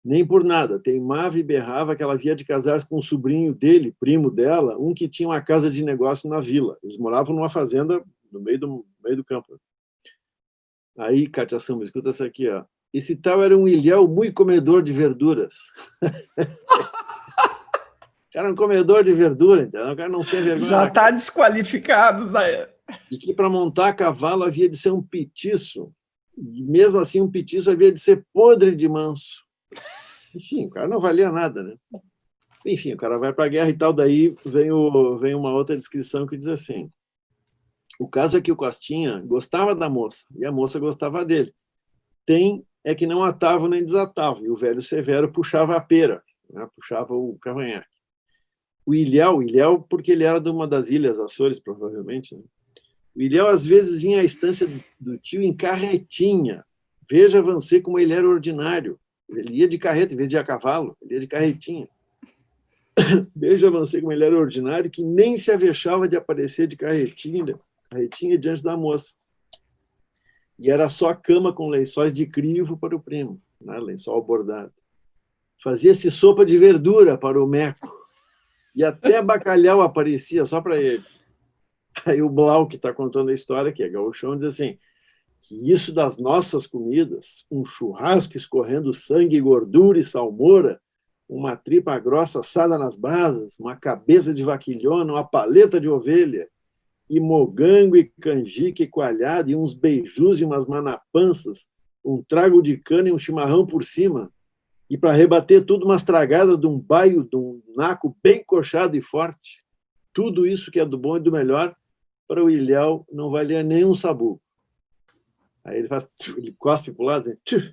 nem por nada. Teimava e berrava que ela havia de casar-se com um sobrinho dele, primo dela, um que tinha uma casa de negócio na vila. Eles moravam numa fazenda no meio do campo. Aí, Cátia Samba, escuta essa aqui, ó. Esse tal era um ilhéu muito comedor de verduras. O cara era um comedor de verdura, entendeu? O cara não tinha vergonha. Já está desqualificado. E que para montar a cavalo havia de ser um petiço. E mesmo assim, um petiço havia de ser podre de manso. Enfim, o cara não valia nada, né? Enfim, o cara vai para a guerra e tal, daí vem uma outra descrição que diz assim, o caso é que o Costinha gostava da moça, e a moça gostava dele. Tem é que não atava nem desatava, e o velho Severo puxava a pera, né? Puxava o cavanhaque. O Ilhéu, porque ele era de uma das ilhas Açores, provavelmente, né? O Ilhéu, às vezes, vinha à estância do tio em carretinha. Veja, Vancê, como ele era ordinário. Ele ia de carreta, em vez de ir a cavalo, ele ia de carretinha. Veja, Vancê, como ele era ordinário, que nem se avexava de aparecer de carretinha diante da moça. E era só cama com lençóis de crivo para o primo, né? Lençol bordado. Fazia-se sopa de verdura para o Meco. E até bacalhau aparecia só para ele. Aí o Blau, que está contando a história, que é gaúchão, diz assim, que isso das nossas comidas, um churrasco escorrendo sangue, gordura e salmoura, uma tripa grossa assada nas brasas, uma cabeça de vaquilhona, uma paleta de ovelha, e mogango e canjica e coalhada, e uns beijus e umas manapanças, um trago de cana e um chimarrão por cima, e para rebater tudo umas tragadas de um baio, de um naco bem coxado e forte. Tudo isso que é do bom e do melhor, para o Ilhéu não valia nem um sabugo. Aí ele cospe para o lado e diz,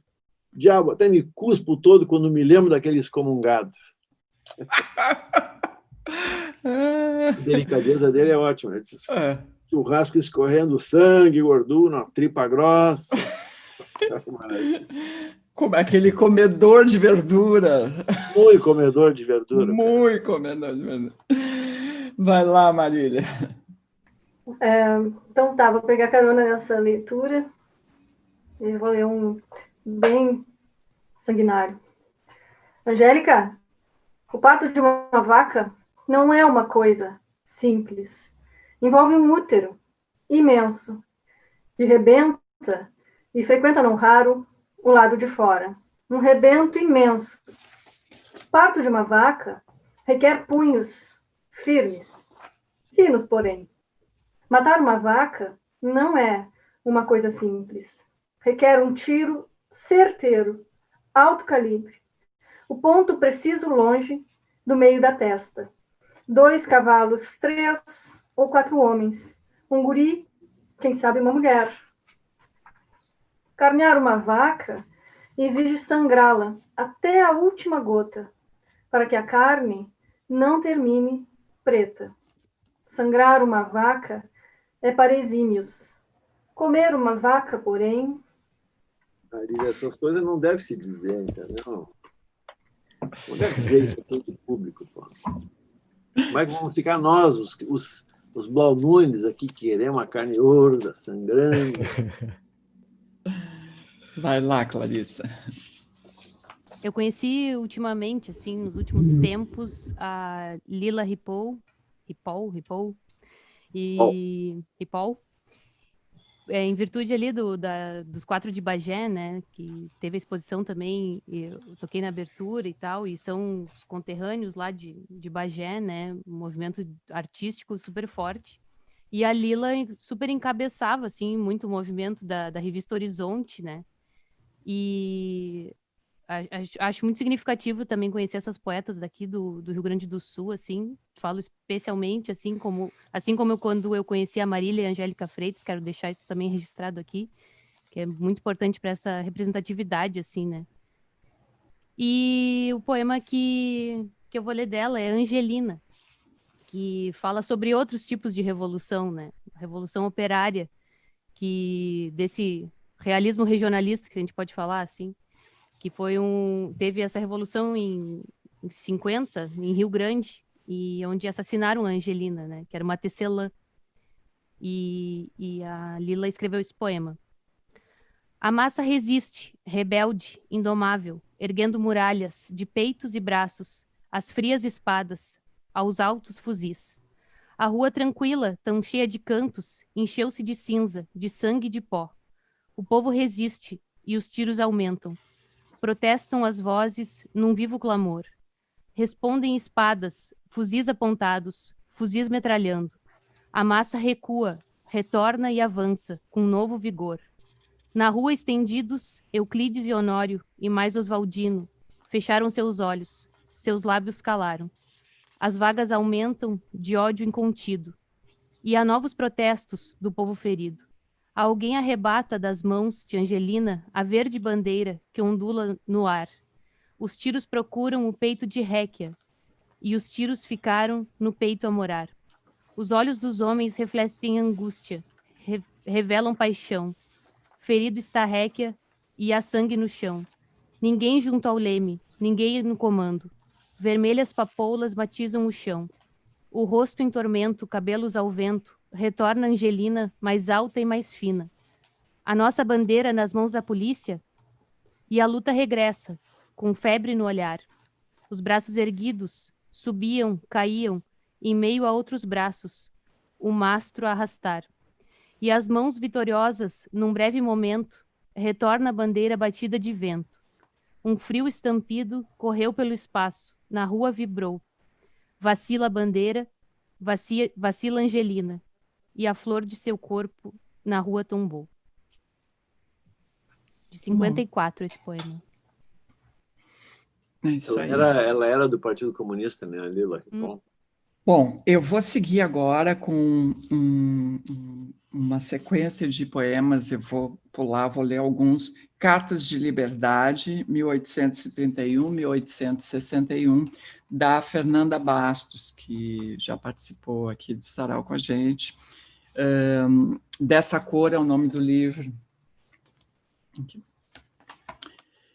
diabo, até me cuspo todo quando me lembro daquele excomungado. A delicadeza dele é ótima. Ele diz, churrasco escorrendo sangue, gordura, uma tripa grossa. Como aquele comedor de verdura. Muito comedor de verdura. Muito comedor de verdura. Vai lá, Marília. Então tá, vou pegar carona nessa leitura e vou ler um bem sanguinário. Angélica, o parto de uma vaca não é uma coisa simples. Envolve um útero imenso que rebenta e frequenta, não raro, o lado de fora. Um rebento imenso. O parto de uma vaca requer punhos firmes, finos, porém. Matar uma vaca não é uma coisa simples. Requer um tiro certeiro, alto calibre. O ponto preciso longe do meio da testa. 2 cavalos, 3 ou 4 homens. Um guri, quem sabe uma mulher. Carnear uma vaca exige sangrá-la até a última gota, para que a carne não termine preta. Sangrar uma vaca é para exímios. Comer uma vaca, porém... Marília, essas coisas não devem se dizer, entendeu? Não deve dizer isso aqui em público, pô. Como é que vamos ficar nós, os Blau Nunes, aqui, queremos a carne gorda, sangrando? Vai lá, Clarissa. Eu conheci ultimamente, assim, nos últimos tempos, a Lila Ripoll, em virtude ali dos 4 de Bagé, né, que teve a exposição também, eu toquei na abertura e tal, e são os conterrâneos lá de Bagé, né, um movimento artístico super forte, e a Lila super encabeçava, assim, muito o movimento da revista Horizonte, né, e acho muito significativo também conhecer essas poetas daqui do Rio Grande do Sul, assim, falo especialmente, assim como quando eu conheci a Marília e a Angélica Freitas, quero deixar isso também registrado aqui, que é muito importante para essa representatividade, assim, né. E o poema que eu vou ler dela é Angelina, que fala sobre outros tipos de revolução, né, a revolução operária, desse realismo regionalista, que a gente pode falar, assim, que teve essa revolução em 50, em Rio Grande, e onde assassinaram a Angelina, né, que era uma tecelã. E a Lila escreveu esse poema. A massa resiste, rebelde, indomável, erguendo muralhas de peitos e braços, às frias espadas, aos altos fuzis. A rua tranquila, tão cheia de cantos, encheu-se de cinza, de sangue e de pó. O povo resiste, e os tiros aumentam. Protestam as vozes num vivo clamor. Respondem espadas, fuzis apontados, fuzis metralhando. A massa recua, retorna e avança, com novo vigor. Na rua estendidos, Euclides e Honório, e mais Oswaldino, fecharam seus olhos, seus lábios calaram. As vagas aumentam de ódio incontido. E há novos protestos do povo ferido. Alguém arrebata das mãos de Angelina a verde bandeira que ondula no ar. Os tiros procuram o peito de Réquia, e os tiros ficaram no peito a morar. Os olhos dos homens refletem angústia, revelam paixão. Ferido está Réquia, e há sangue no chão. Ninguém junto ao leme, ninguém no comando. Vermelhas papoulas matizam o chão. O rosto em tormento, cabelos ao vento, retorna Angelina, mais alta e mais fina. A nossa bandeira nas mãos da polícia, e a luta regressa, com febre no olhar. Os braços erguidos subiam, caíam, em meio a outros braços, o mastro a arrastar. E as mãos vitoriosas, num breve momento, retorna a bandeira batida de vento. Um frio estampido correu pelo espaço, na rua vibrou. Vacila a bandeira, vacila Angelina, e a flor de seu corpo na rua tombou. De 54, esse poema. É isso aí. Ela era do Partido Comunista, né, a Lila? Bom, eu vou seguir agora com uma sequência de poemas, eu vou pular, vou ler alguns. Cartas de Liberdade, 1831-1861, da Fernanda Bastos, que já participou aqui do Sarau com a gente. Dessa Cor é o nome do livro. Aqui.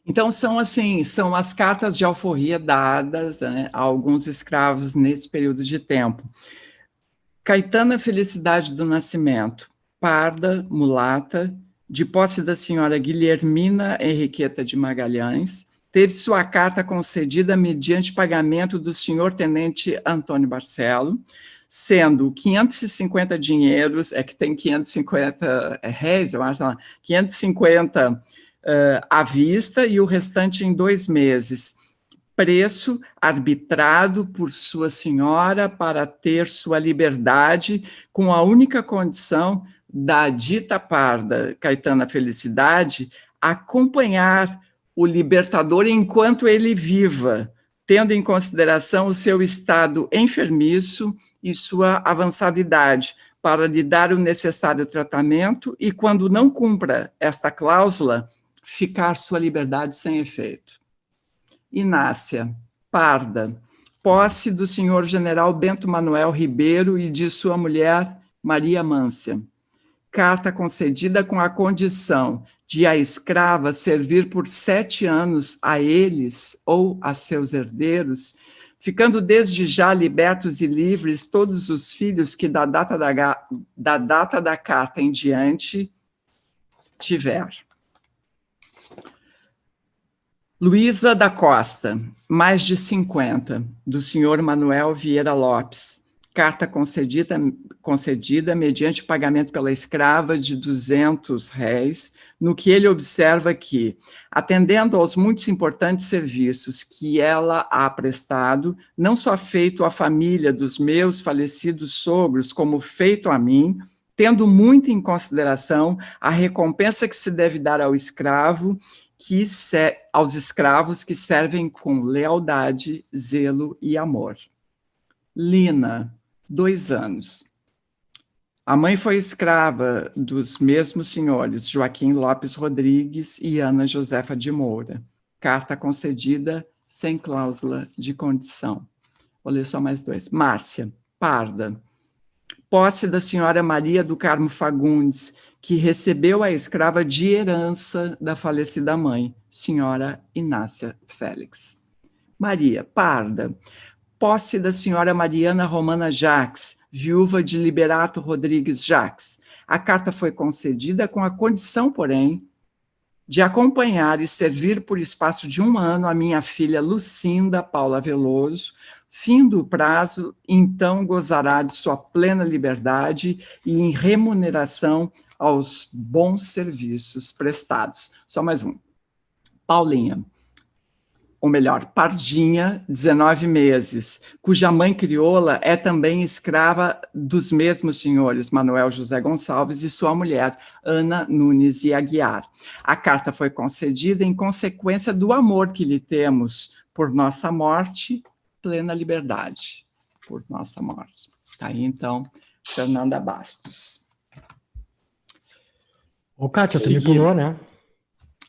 Então, são as cartas de alforria dadas, né, a alguns escravos nesse período de tempo. Caetana Felicidade do Nascimento, parda, mulata, de posse da senhora Guilhermina Henriqueta de Magalhães, teve sua carta concedida mediante pagamento do senhor tenente Antônio Barcelo, sendo 550 dinheiros, é que tem 550 réis, eu acho, 550 à vista e o restante em 2 meses. Preço arbitrado por sua senhora para ter sua liberdade, com a única condição da dita parda Caetana Felicidade acompanhar o libertador enquanto ele viva, tendo em consideração o seu estado enfermiço e sua avançada idade, para lhe dar o necessário tratamento e, quando não cumpra esta cláusula, ficar sua liberdade sem efeito. Inácia, parda, posse do senhor general Bento Manuel Ribeiro e de sua mulher Maria Mância. Carta concedida com a condição de a escrava servir por 7 anos a eles ou a seus herdeiros, ficando desde já libertos e livres todos os filhos que da data da carta em diante tiver. Luísa da Costa, mais de 50, do senhor Manuel Vieira Lopes. Carta concedida mediante pagamento pela escrava de 200 réis, no que ele observa que, atendendo aos muitos importantes serviços que ela há prestado, não só feito à família dos meus falecidos sogros, como feito a mim, tendo muito em consideração a recompensa que se deve dar ao escravo, aos escravos que servem com lealdade, zelo e amor. Lina, 2 anos. A mãe foi escrava dos mesmos senhores Joaquim Lopes Rodrigues e Ana Josefa de Moura. Carta concedida sem cláusula de condição. Vou ler só mais 2. Márcia, parda. Posse da senhora Maria do Carmo Fagundes, que recebeu a escrava de herança da falecida mãe, senhora Inácia Félix. Maria, parda. Posse da senhora Mariana Romana Jacques, viúva de Liberato Rodrigues Jacques. A carta foi concedida com a condição, porém, de acompanhar e servir por espaço de 1 ano a minha filha Lucinda Paula Veloso. Fim do prazo, então gozará de sua plena liberdade e em remuneração aos bons serviços prestados. Só mais um. Paulinha, ou melhor, Pardinha, 19 meses, cuja mãe crioula é também escrava dos mesmos senhores Manuel José Gonçalves e sua mulher, Ana Nunes e Aguiar. A carta foi concedida em consequência do amor que lhe temos por nossa morte, plena liberdade, por nossa morte. Tá aí, então, Fernanda Bastos. Ô, Kátia, tu me pulou, né?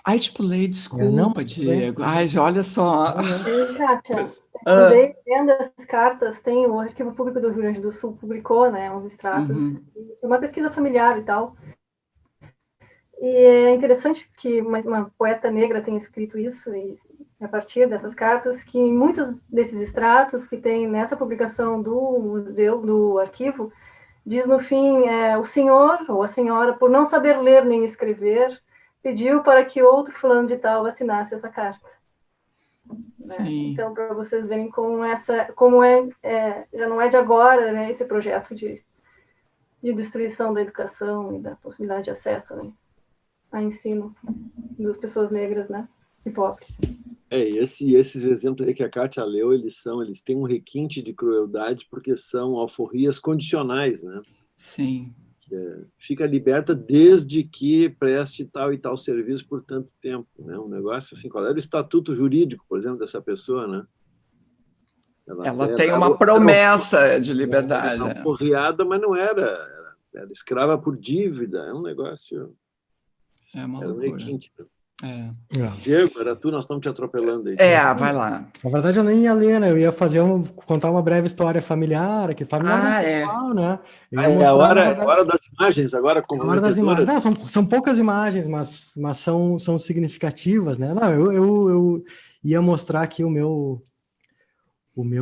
Ai, te pulei, desculpa, não, Diego. Ai, olha só. Kátia, andei vendo as cartas, tem o Arquivo Público do Rio Grande do Sul, publicou, né, uns extratos, uma pesquisa familiar e tal. E é interessante que uma poeta negra tenha escrito isso, e a partir dessas cartas, que em muitos desses extratos que tem nessa publicação do museu, do arquivo, diz no fim, o senhor ou a senhora, por não saber ler nem escrever, pediu para que outro fulano de tal assinasse essa carta. Né? Então, para vocês verem como já não é de agora, né, esse projeto de destruição da educação e da possibilidade de acesso, né, a ensino das pessoas negras, né, e pobres. Esses exemplos aí que a Kátia leu, eles têm um requinte de crueldade porque são alforrias condicionais, né? Sim. Fica liberta desde que preste tal e tal serviço por tanto tempo, né? Um negócio assim, qual era o estatuto jurídico, por exemplo, dessa pessoa, né? Ela tem uma promessa de liberdade. Era alforriada, mas não era escrava por dívida, é um negócio... É uma loucura. Era um requinte. Diego, era tu, nós estamos te atropelando aí. Vai lá. Na verdade, eu nem ia ler, né? Eu ia contar uma breve história familiar, que familiar normal, né? É a hora das imagens, agora como a hora das imagens. Não, são poucas imagens, mas são significativas, né? Não, eu ia mostrar aqui o meu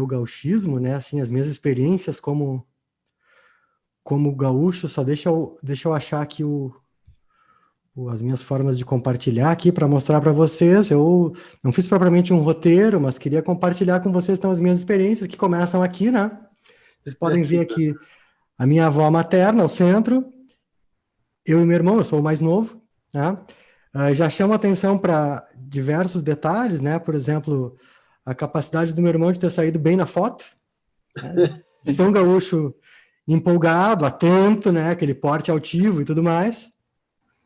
gauchismo, né? Assim, as minhas experiências como como gaúcho, só deixa eu achar aqui as minhas formas de compartilhar aqui para mostrar para vocês. Eu não fiz propriamente um roteiro, mas queria compartilhar com vocês então as minhas experiências que começam aqui, né? Vocês podem ver aqui a minha avó materna, ao centro, eu e meu irmão, eu sou o mais novo, né? Já chamo atenção para diversos detalhes, né? Por exemplo, a capacidade do meu irmão de ter saído bem na foto, né? De ser um gaúcho empolgado, atento, né? Aquele porte altivo e tudo mais.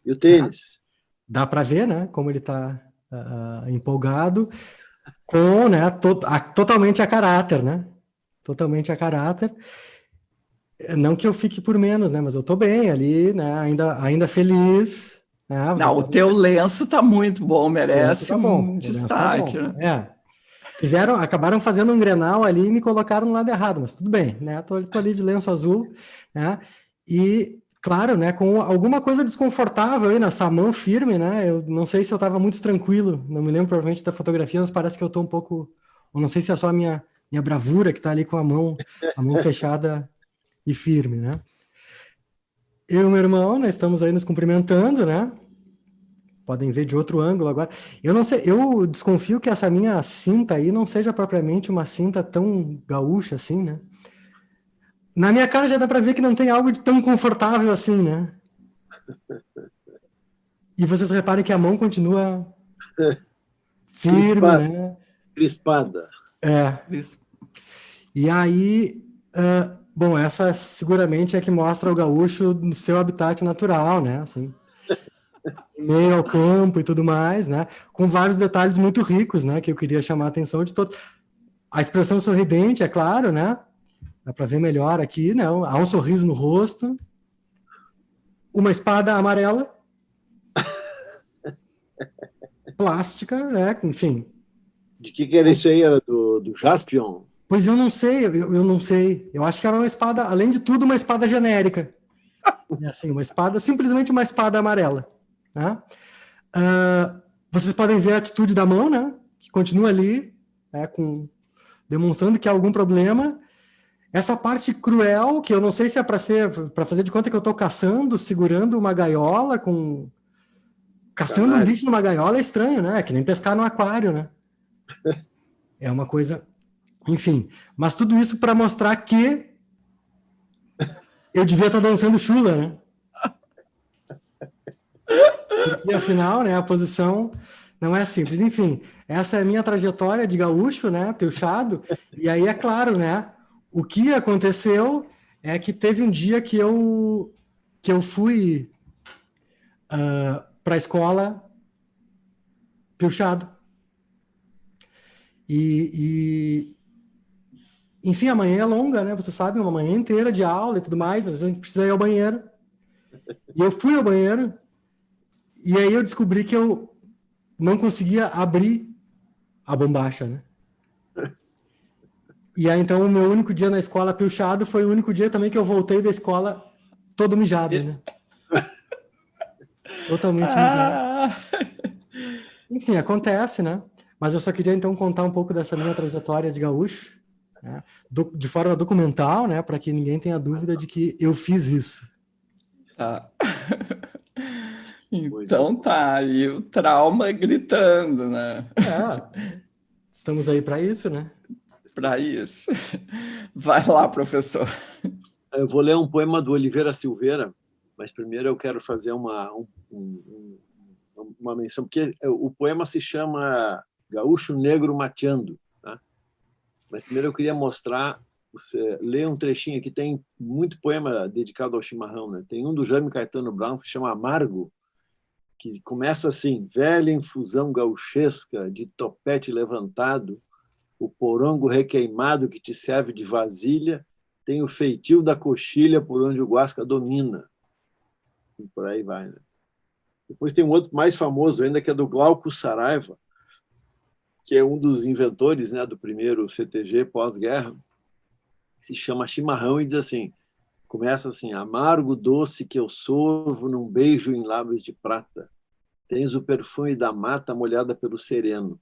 E o tênis? Dá para ver, né? Como ele está empolgado, com, né? Totalmente a caráter, né? Totalmente a caráter. Não que eu fique por menos, né? Mas eu estou bem ali, né? Ainda feliz. Né? Não, o teu lenço está muito bom, merece tá bom. um destaque. Tá né? Acabaram fazendo um Grenal ali e me colocaram no lado errado, mas tudo bem, né? Tô ali de lenço azul, né? E, claro, né? Com alguma coisa desconfortável aí nessa mão firme, né? Eu não sei se eu estava muito tranquilo, não me lembro provavelmente da fotografia, mas parece que eu estou um pouco... Ou não sei se é só a minha bravura que está ali com a mão fechada e firme, né? Eu e meu irmão, né? Estamos aí nos cumprimentando, né? Podem ver de outro ângulo agora. Eu não sei, eu desconfio que essa minha cinta aí não seja propriamente uma cinta tão gaúcha assim, né? Na minha cara já dá para ver que não tem algo de tão confortável assim, né? E vocês reparem que a mão continua firme, Crispada. né? Crispada. E aí, bom, essa seguramente é que mostra o gaúcho no seu habitat natural, né? Assim, meio ao campo e tudo mais, né? Com vários detalhes muito ricos, né? Que eu queria chamar a atenção de todos. A expressão sorridente, é claro, né? Dá para ver melhor aqui, né? Há um sorriso no rosto. Uma espada amarela. Plástica, né? Enfim. De que era isso aí? Era do Jaspion? Pois eu não sei, eu não sei. Eu acho que era uma espada, além de tudo, uma espada genérica. É assim, simplesmente uma espada amarela. Né? Vocês podem ver a atitude da mão, né? Que continua ali, né? Demonstrando que há algum problema. Essa parte cruel, que eu não sei se é para fazer de conta que eu estou caçando, segurando uma gaiola, caçando um bicho numa gaiola é estranho, né? É que nem pescar no aquário, né? É uma coisa... Enfim, mas tudo isso para mostrar que eu devia estar dançando chula, né? Porque, afinal, né, a posição não é simples. Enfim, essa é a minha trajetória de gaúcho, né, piochado. E aí, é claro, né, o que aconteceu é que teve um dia que eu fui para a escola piochado. Enfim, a manhã é longa, né? Você sabe, uma manhã inteira de aula e tudo mais, às vezes a gente precisa ir ao banheiro. E eu fui ao banheiro, e aí eu descobri que eu não conseguia abrir a bombacha, né? E aí, então, o meu único dia na escola piochado foi o único dia também que eu voltei da escola todo mijado, né? Totalmente mijado. Enfim, acontece, né? Mas eu só queria, então, contar um pouco dessa minha trajetória de gaúcho, né? De forma documental, né? Para que ninguém tenha dúvida de que eu fiz isso. Tá. Então tá, e o trauma gritando, né? Estamos aí para isso, né? Para isso. Vai lá, professor. Eu vou ler um poema do Oliveira Silveira, mas primeiro eu quero fazer uma menção, porque o poema se chama Gaúcho Negro Mateando, tá? Mas primeiro eu queria mostrar, ler um trechinho aqui, tem muito poema dedicado ao chimarrão, né? Tem um do Jaime Caetano Brown que se chama Amargo, que começa assim: velha infusão gauchesca de topete levantado, o porongo requeimado que te serve de vasilha, tem o feitio da coxilha por onde o guasca domina. E por aí vai, né? Depois tem um outro mais famoso ainda, que é do Glauco Saraiva, que é um dos inventores, né, do primeiro CTG pós-guerra, se chama Chimarrão e diz assim, começa assim: amargo doce que eu sorvo num beijo em lábios de prata, tens o perfume da mata molhada pelo sereno,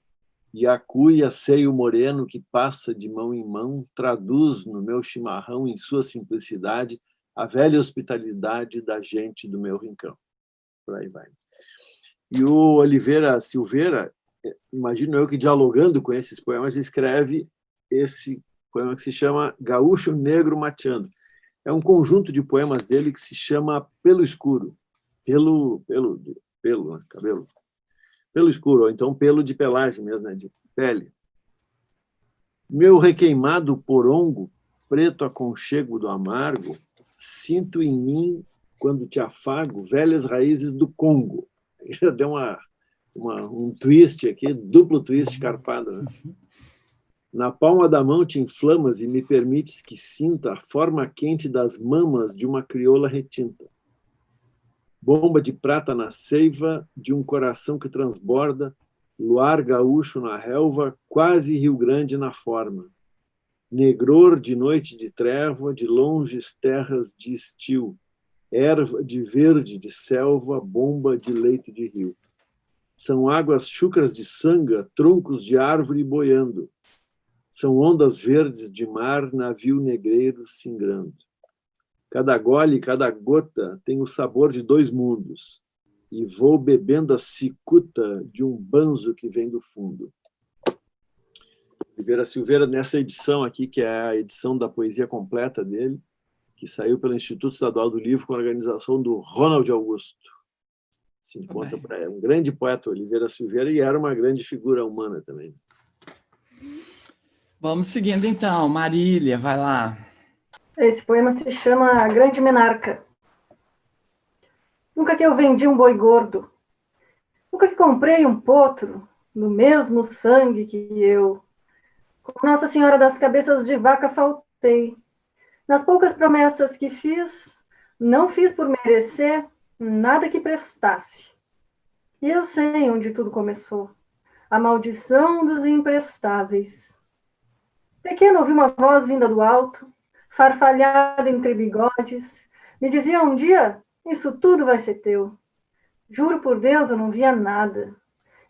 e a cuia seio moreno que passa de mão em mão traduz no meu chimarrão em sua simplicidade a velha hospitalidade da gente do meu rincão. Por aí vai. E o Oliveira Silveira, imagino eu que dialogando com esses poemas, escreve esse poema que se chama Gaúcho Negro Mateando. É um conjunto de poemas dele que se chama Pelo Escuro. Pelo, né? Cabelo. Pelo escuro, ou então pelo de pelagem mesmo, né? De pele. Meu requeimado porongo, preto aconchego do amargo, sinto em mim, quando te afago, velhas raízes do Congo. Já deu um twist aqui, duplo twist carpado, né? Na palma da mão te inflamas e me permites que sinta a forma quente das mamas de uma crioula retinta. Bomba de prata na seiva de um coração que transborda, luar gaúcho na relva, quase Rio Grande na forma. Negror de noite de treva, de longes terras de estio, erva de verde de selva, bomba de leito de rio. São águas chucras de sanga, troncos de árvore boiando. São ondas verdes de mar, navio negreiro singrando. Cada gole, cada gota tem o sabor de 2 mundos. E vou bebendo a cicuta de um banzo que vem do fundo. Oliveira Silveira, nessa edição aqui, que é a edição da poesia completa dele, que saiu pelo Instituto Estadual do Livro com a organização do Ronald Augusto. Se encontra para um grande poeta, Oliveira Silveira, e era uma grande figura humana também. Vamos seguindo então. Marília, vai lá. Esse poema se chama A Grande Menarca. Nunca que eu vendi um boi gordo, nunca que comprei um potro do mesmo sangue que eu. Com Nossa Senhora das Cabeças de Vaca faltei. Nas poucas promessas que fiz, não fiz por merecer nada que prestasse. E eu sei onde tudo começou. A maldição dos imprestáveis. Pequeno ouvi uma voz vinda do alto, farfalhada entre bigodes. Me dizia um dia, isso tudo vai ser teu. Juro por Deus, eu não via nada.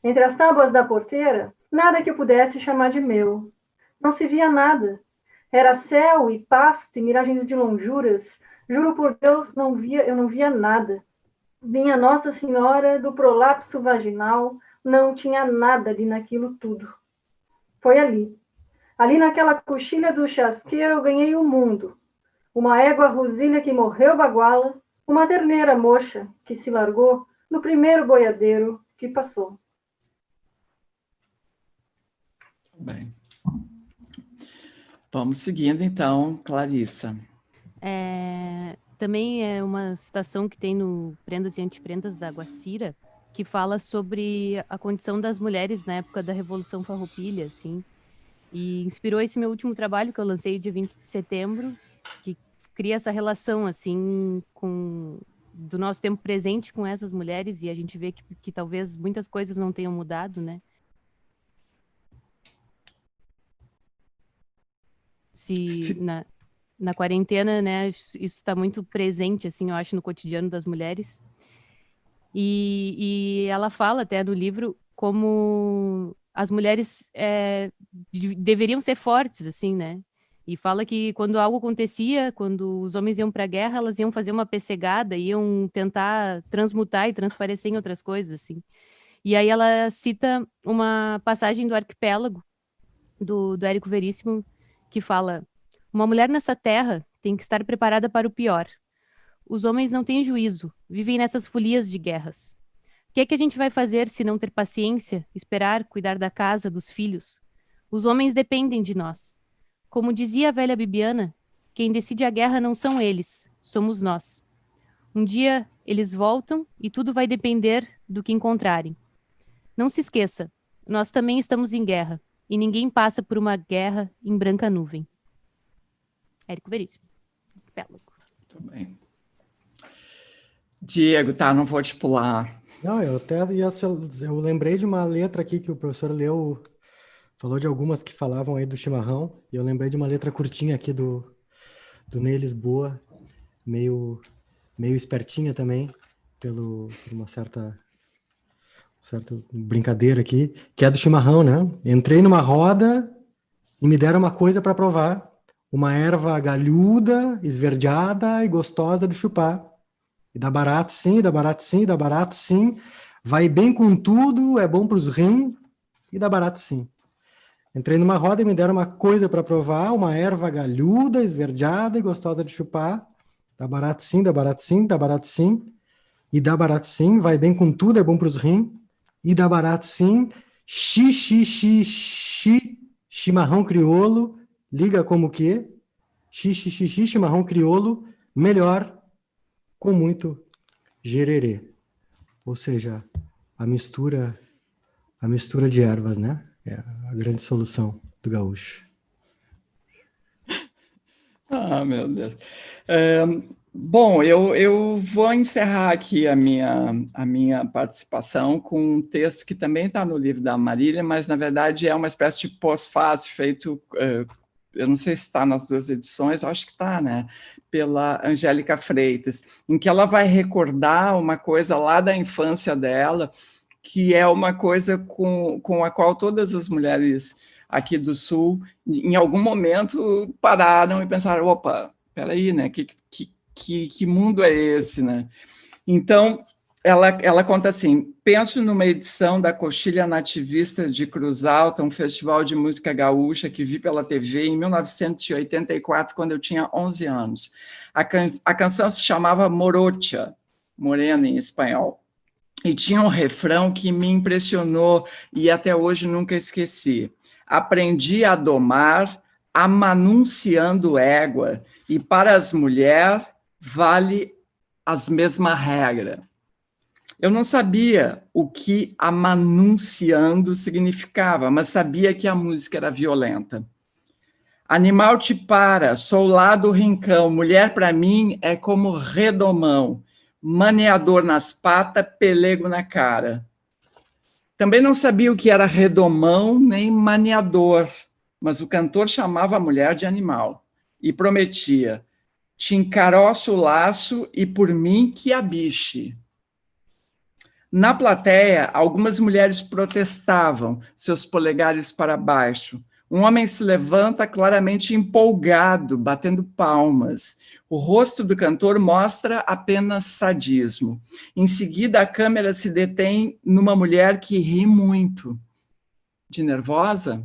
Entre as tábuas da porteira, nada que eu pudesse chamar de meu. Não se via nada. Era céu e pasto e miragens de lonjuras. Juro por Deus, eu não via nada. Minha Nossa Senhora do prolapso vaginal não tinha nada ali naquilo tudo. Foi ali. Ali naquela coxilha do chasqueiro eu ganhei o mundo. Uma égua rosilha que morreu baguala, uma terneira mocha que se largou no primeiro boiadeiro que passou. Bem. Vamos seguindo então, Clarissa. Também é uma citação que tem no Prendas e Antiprendas da Guacira, que fala sobre a condição das mulheres na época da Revolução Farroupilha, assim. E inspirou esse meu último trabalho, que eu lancei dia 20 de setembro, que cria essa relação, assim, do nosso tempo presente com essas mulheres, e a gente vê que talvez muitas coisas não tenham mudado, né? Na quarentena, né, isso está muito presente, assim, eu acho, no cotidiano das mulheres. E ela fala até no livro como as mulheres deveriam ser fortes, assim, né? E fala que quando algo acontecia, quando os homens iam para a guerra, elas iam fazer uma pessegada, iam tentar transmutar e transparecer em outras coisas, assim. E aí ela cita uma passagem do Arquipélago, do Érico Veríssimo, que fala: uma mulher nessa terra tem que estar preparada para o pior. Os homens não têm juízo, vivem nessas folias de guerras. O que é que a gente vai fazer se não ter paciência, esperar, cuidar da casa, dos filhos? Os homens dependem de nós. Como dizia a velha Bibiana, quem decide a guerra não são eles, somos nós. Um dia eles voltam e tudo vai depender do que encontrarem. Não se esqueça, nós também estamos em guerra, e ninguém passa por uma guerra em branca nuvem. Érico Veríssimo. Pélago. Muito bem. Diego, tá, não vou te pular. Não, eu lembrei de uma letra aqui que o professor leu, falou de algumas que falavam aí do chimarrão, e eu lembrei de uma letra curtinha aqui do Ney Lisboa, meio espertinha também, por uma certa brincadeira aqui, que é do chimarrão, né? Entrei numa roda e me deram uma coisa para provar, uma erva galhuda, esverdeada e gostosa de chupar. E dá barato sim, dá barato sim, dá barato sim. Vai bem com tudo, é bom para os rins e dá barato sim. Entrei numa roda e me deram uma coisa para provar, uma erva galhuda, esverdeada e gostosa de chupar. Dá barato sim, dá barato sim, dá barato sim. E dá barato sim, vai bem com tudo, é bom para os rins. E dá barato sim. Chimarrão crioulo, liga como que? Chimarrão crioulo, melhor com muito gererê. Ou seja, a mistura de ervas, né? É a grande solução do gaúcho. Ah, meu Deus. Bom, eu vou encerrar aqui a minha participação com um texto que também está no livro da Marília, mas, na verdade, é uma espécie de pós-fácil feito, eu não sei se está nas duas edições, eu acho que está, né? Pela Angélica Freitas, em que ela vai recordar uma coisa lá da infância dela, que é uma coisa com a qual todas as mulheres aqui do Sul, em algum momento, pararam e pensaram, opa, peraí, né? Que mundo é esse, né? Então, ela conta assim, penso numa edição da Coxilha Nativista de Cruz Alta, um festival de música gaúcha que vi pela TV em 1984, quando eu tinha 11 anos. A canção se chamava Morocha, morena em espanhol, e tinha um refrão que me impressionou e até hoje nunca esqueci. Aprendi a domar, amanunciando égua, e para as mulheres vale as mesmas regras. Eu não sabia o que amanunciando significava, mas sabia que a música era violenta. Animal te para, sou lá do rincão, mulher para mim é como redomão, maneador nas patas, pelego na cara. Também não sabia o que era redomão nem maneador, mas o cantor chamava a mulher de animal e prometia, te encaroço o laço e por mim que a biche. Na plateia, algumas mulheres protestavam, seus polegares para baixo. Um homem se levanta claramente empolgado, batendo palmas. O rosto do cantor mostra apenas sadismo. Em seguida, a câmera se detém numa mulher que ri muito. De nervosa?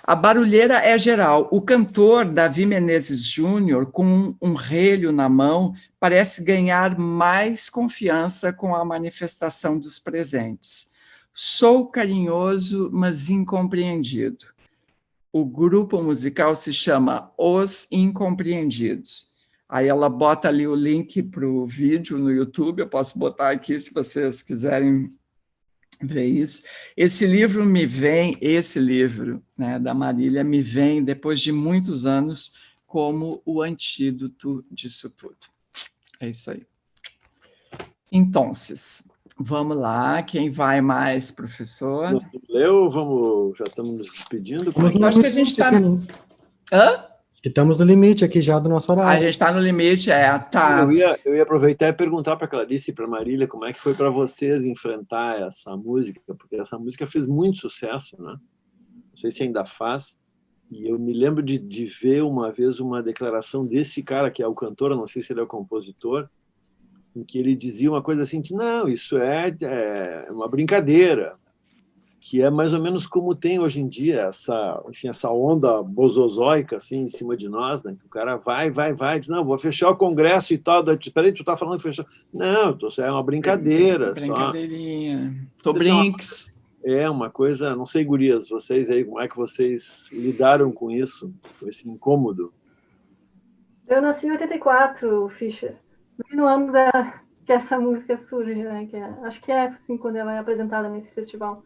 A barulheira é geral. O cantor, Davi Menezes Júnior, com um relho na mão, parece ganhar mais confiança com a manifestação dos presentes. Sou carinhoso, mas incompreendido. O grupo musical se chama Os Incompreendidos. Aí ela bota ali o link para o vídeo no YouTube, eu posso botar aqui se vocês quiserem ver isso. Esse livro, né, da Marília, me vem, depois de muitos anos, como o antídoto disso tudo. É isso aí. Então, vamos lá. Quem vai mais, professor? Leu, já estamos nos despedindo. Eu acho que a gente está... Hã? Estamos no limite aqui já do nosso horário. A gente está no limite, tá. Eu ia aproveitar e perguntar para a Clarice e para a Marília como é que foi para vocês enfrentar essa música, porque essa música fez muito sucesso, né? Não sei se ainda faz. E eu me lembro de ver uma vez uma declaração desse cara, que é o cantor, não sei se ele é o compositor, em que ele dizia uma coisa assim, não, isso é uma brincadeira, que é mais ou menos como tem hoje em dia essa onda bozozóica assim, em cima de nós, né? Que o cara vai, diz, não, vou fechar o congresso e tal, espera aí, tu tá falando de fechar? Não, é uma brincadeira. Brincadeirinha. Tô brinks. É uma coisa, não sei, gurias, vocês aí, como é que vocês lidaram com isso, com esse incômodo? Eu nasci em 84, Fischer, no ano que essa música surge, né? Acho que é assim, quando ela é apresentada nesse festival.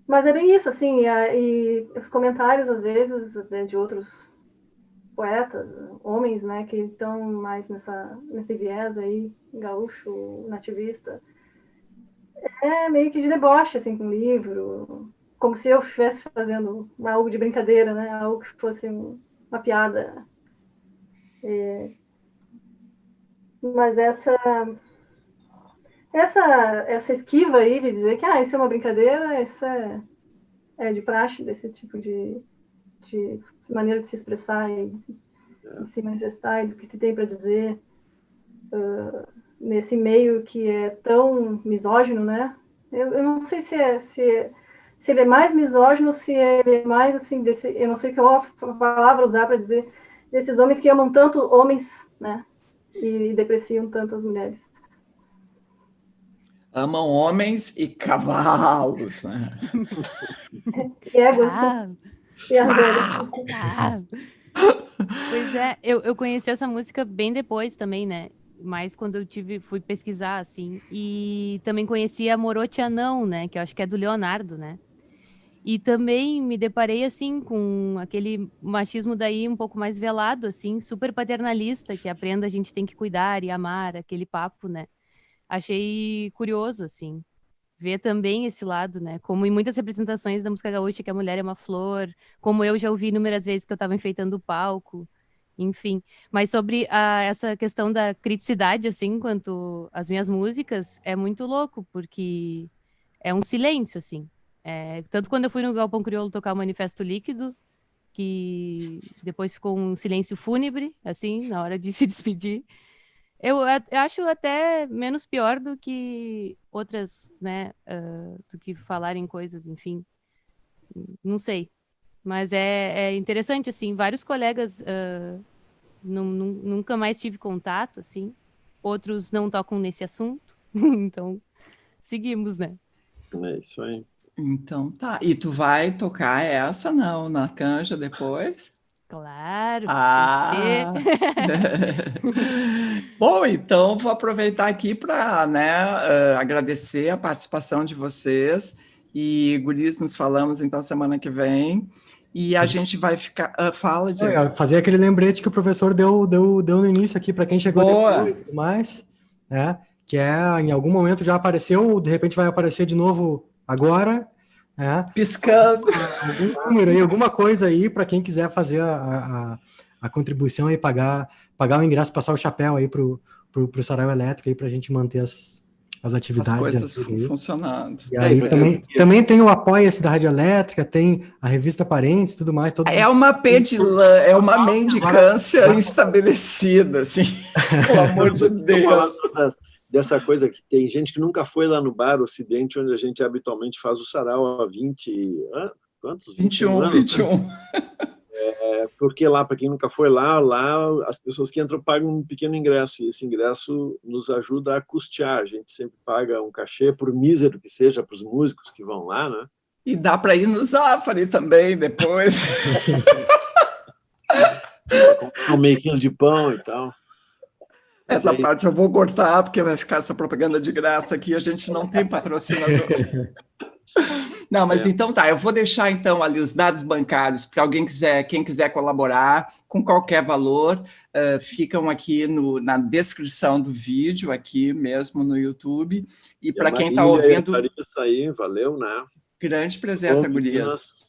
Mas é bem isso, assim, e os comentários, às vezes, de outros poetas, homens, né, que estão mais nesse viés aí, gaúcho, nativista, é meio que de deboche, assim, com o livro, como se eu estivesse fazendo algo de brincadeira, né, algo que fosse uma piada. Mas essa esquiva aí de dizer que isso é uma brincadeira, isso é de praxe desse tipo de maneira de se expressar e de se manifestar e do que se tem para dizer nesse meio que é tão misógino, né? Eu não sei se ele é mais misógino, se ele é mais assim, eu não sei que palavra usar para dizer, desses homens que amam tanto homens, né? E depreciam tanto as mulheres. Amam homens e cavalos, né? E éguas. E as Pois é, eu conheci essa música bem depois também, né? Mas quando eu fui pesquisar, assim, e também conheci a Morote Anão, né? Que eu acho que é do Leonardo, né? E também me deparei, assim, com aquele machismo daí um pouco mais velado, assim, super paternalista, que aprenda a gente tem que cuidar e amar, aquele papo, né? Achei curioso, assim, ver também esse lado, né? Como em muitas representações da música gaúcha, que a mulher é uma flor, como eu já ouvi inúmeras vezes que eu estava enfeitando o palco, enfim. Mas sobre essa questão da criticidade, assim, quanto às minhas músicas, é muito louco, porque é um silêncio, assim. Tanto quando eu fui no Galpão Crioulo tocar o Manifesto Líquido, que depois ficou um silêncio fúnebre, assim, na hora de se despedir. Eu acho até menos pior do que outras, né, do que falarem coisas, enfim, não sei. Mas é interessante, assim, vários colegas nunca mais tive contato, assim, outros não tocam nesse assunto, então seguimos, né? É isso aí. Então tá. E tu vai tocar essa, não, na Canja depois? Claro, Ah! tem que ter. Bom, então vou aproveitar aqui para, né, agradecer a participação de vocês. E, guris, nos falamos então semana que vem. E a gente vai ficar. Fala, Diego. Fazer aquele lembrete que o professor deu no início aqui, para quem chegou Boa. depois e tudo mais, né? Que em algum momento já apareceu, de repente vai aparecer de novo agora, né? Piscando. Algum número aí, alguma coisa aí, para quem quiser fazer a contribuição e pagar o ingresso, passar o chapéu aí pro Sarau Elétrico aí, para a gente manter as atividades. As coisas funcionando. E aí também tem o Apoia-se da Rádio Elétrica, tem a revista Parentes, tudo mais. É uma pedilã, é uma mendicância estabelecida, assim, pelo amor de Deus. Dessa coisa que tem gente que nunca foi lá no Bar Ocidente, onde a gente habitualmente faz o sarau há 20... Quantos? 21 anos. 21. Porque lá, para quem nunca foi lá as pessoas que entram pagam um pequeno ingresso, e esse ingresso nos ajuda a custear. A gente sempre paga um cachê, por mísero que seja, para os músicos que vão lá, né? E dá para ir no Zafari também depois. Um meio quilo de pão e tal. Essa parte eu vou cortar, porque vai ficar essa propaganda de graça aqui, a gente não tem patrocinador. Não, mas então tá, eu vou deixar então ali os dados bancários para quem quiser colaborar com qualquer valor, ficam aqui na descrição do vídeo, aqui mesmo no YouTube, e para quem está ouvindo... Isso aí, valeu, né? Grande presença, gurias.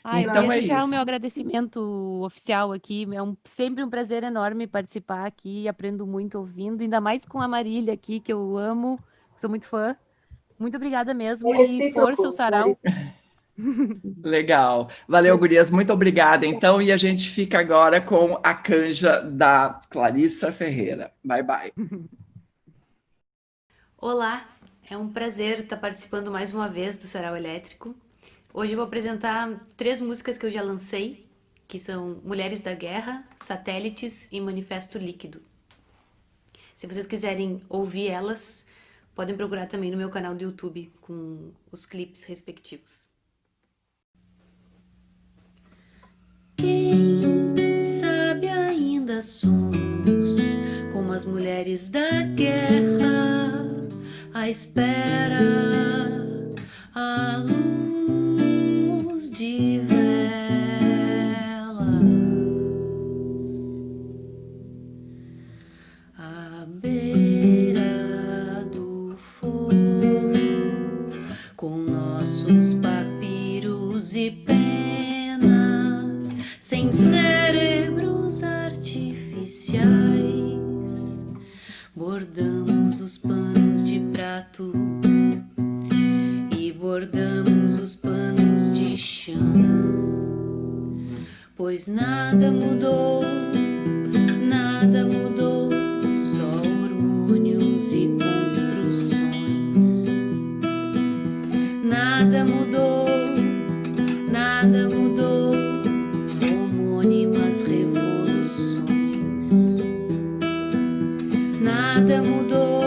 Então eu queria deixar o meu agradecimento oficial aqui, sempre um prazer enorme participar aqui, aprendo muito ouvindo, ainda mais com a Marília aqui, que eu amo, sou muito fã. Muito obrigada mesmo e força o sarau. Legal. Valeu, gurias, muito obrigada. Então, e a gente fica agora com a canja da Clarissa Ferreira. Bye, bye. Olá, é um prazer estar participando mais uma vez do Sarau Elétrico. Hoje eu vou apresentar 3 músicas que eu já lancei, que são Mulheres da Guerra, Satélites e Manifesto Líquido. Se vocês quiserem ouvir elas, podem procurar também no meu canal do YouTube com os clipes respectivos. Quem sabe ainda somos como as mulheres da guerra, à espera, à luz de velas, à beira do fogo, com nossos papiros e penas, sem cérebros artificiais, bordamos os panos de prato pois nada mudou, só hormônios e construções. Nada mudou, homônimas revoluções. Nada mudou,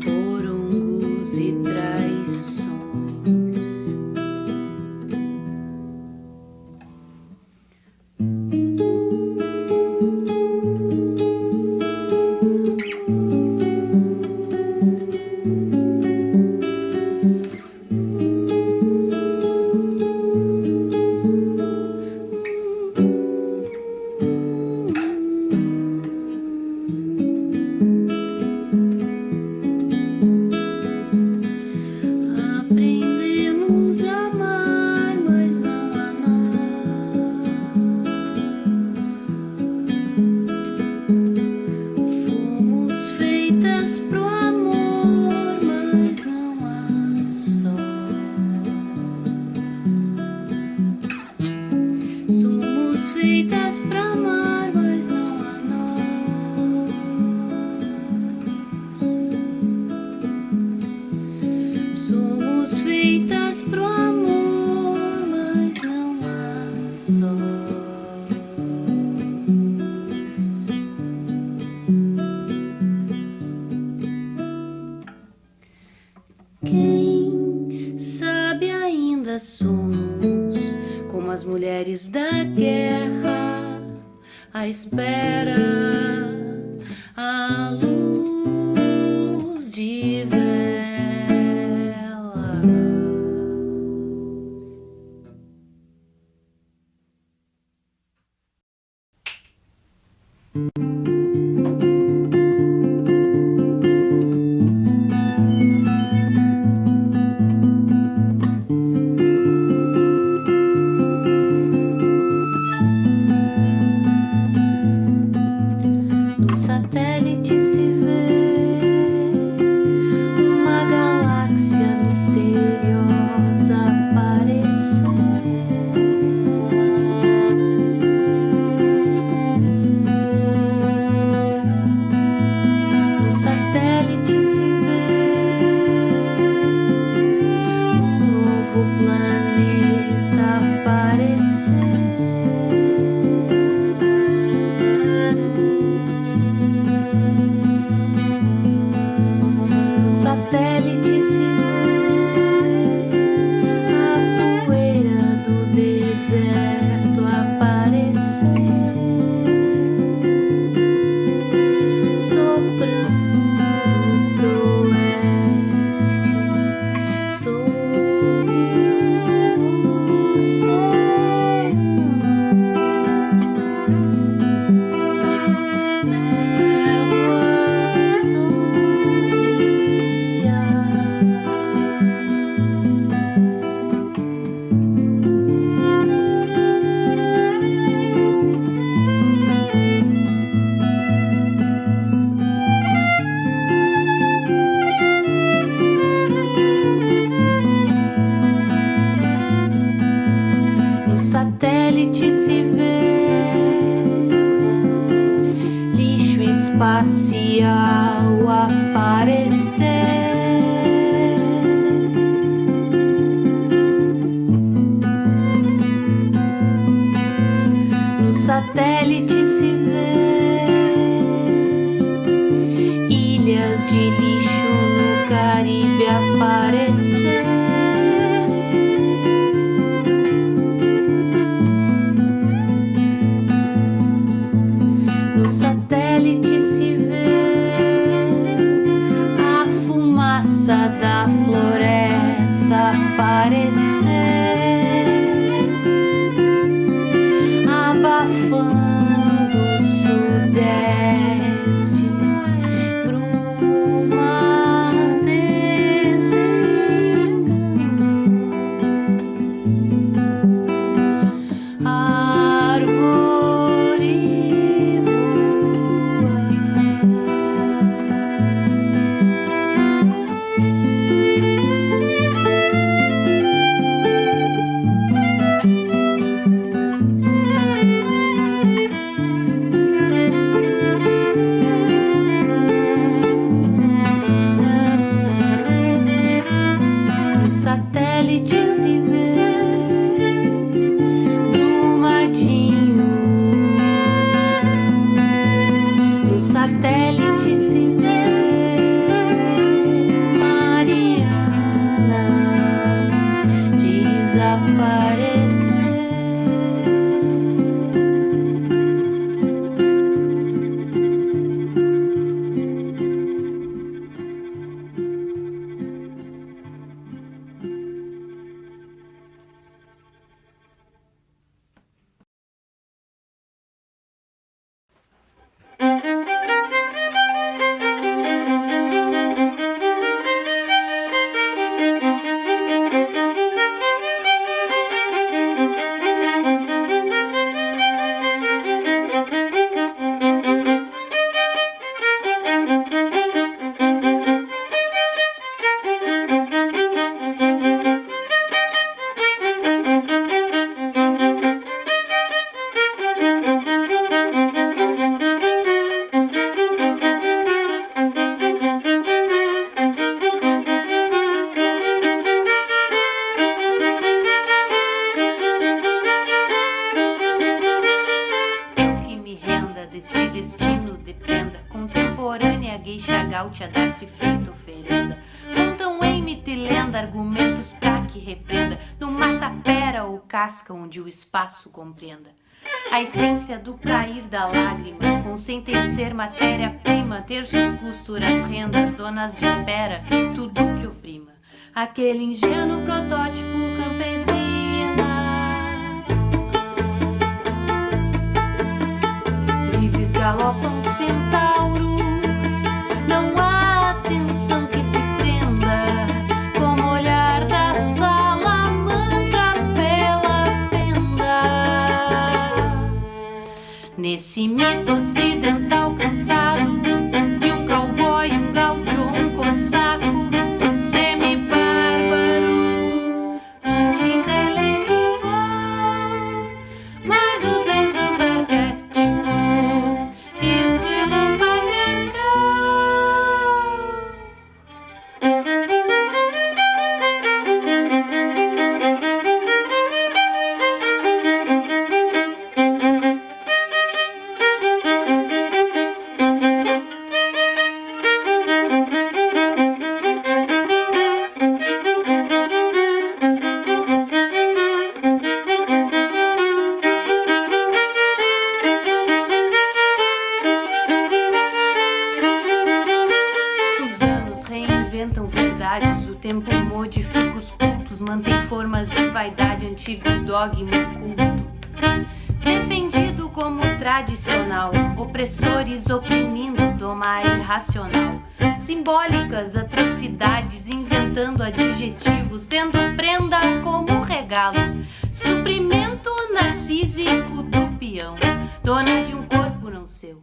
porongos e traições. Aprendemos a amar, mas não a nós. Fomos feitas pro amor, mas não a sós. Somos feitas pra amar, mas não a nós. Somos feitas pro amor, mas não a sós. Quem sabe ainda somos como as mulheres da guerra, à espera, à luz de velas. No satélite se vê uma galáxia misteriosa aparecer. No satélite se vê um novo planeta aparecer. No satélite se vê a poeira do deserto aparecer, soprando pro oeste sob o oceano. Névoa sombria. No satélite se vê lixo espacial aparecer. No satélite se vê ilhas de lixo no Caribe aparecer. No satélite se vê a fumaça da floresta aparecer, abafando o sudeste, bruma desengano, árvore voa. argumentos pra que repreenda, no mata-pera ou casca onde o espaço compreenda. A essência do cair da lágrima, consente em ser matéria-prima, terços, costuras, rendas, donas de espera, tudo que oprima. Aquele ingênuo protótipo campesina. Livres galopam centauros, não há atenção que se prenda, como o olhar da salamanca pela fenda. Nesse mito ocidental cansado de um cowboy, um gaúcho, um cossaco, semi-bárbaro, anti-intelectual, mas os mesmos arquétipos, estilo patriarcal. Os anos reinventam verdades, o tempo modifica os cultos, mantém formas de vaidade, antigo dogma oculto, defendido como tradicional, opressores oprimindo, doma irracional, simbólicas atrocidades, inventando adjetivos, tendo prenda como regalo, suprimento narcísico do peão, dona de um corpo não seu,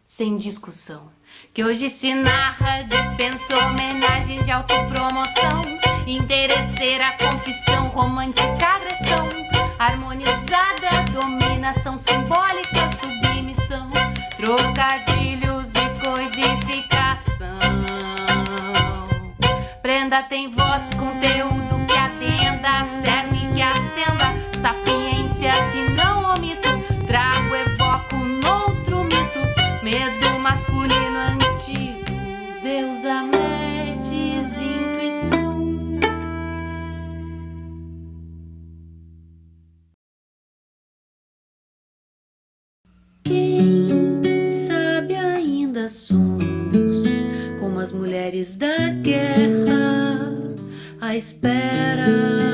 sem discussão, que hoje se narra, dispensa homenagens de autopromoção, interesseira, confissão, romântica agressão, harmonizada, dominação simbólica, submissão, trocadilhos de coisificação. Prenda tem voz, conteúdo que adenda, cerne que acenda, sapiência que não omito, trago, evoco noutro mito, medo masculino antigo, Deus ametes, intuição. Quem sabe ainda somos como as mulheres da guerra, à espera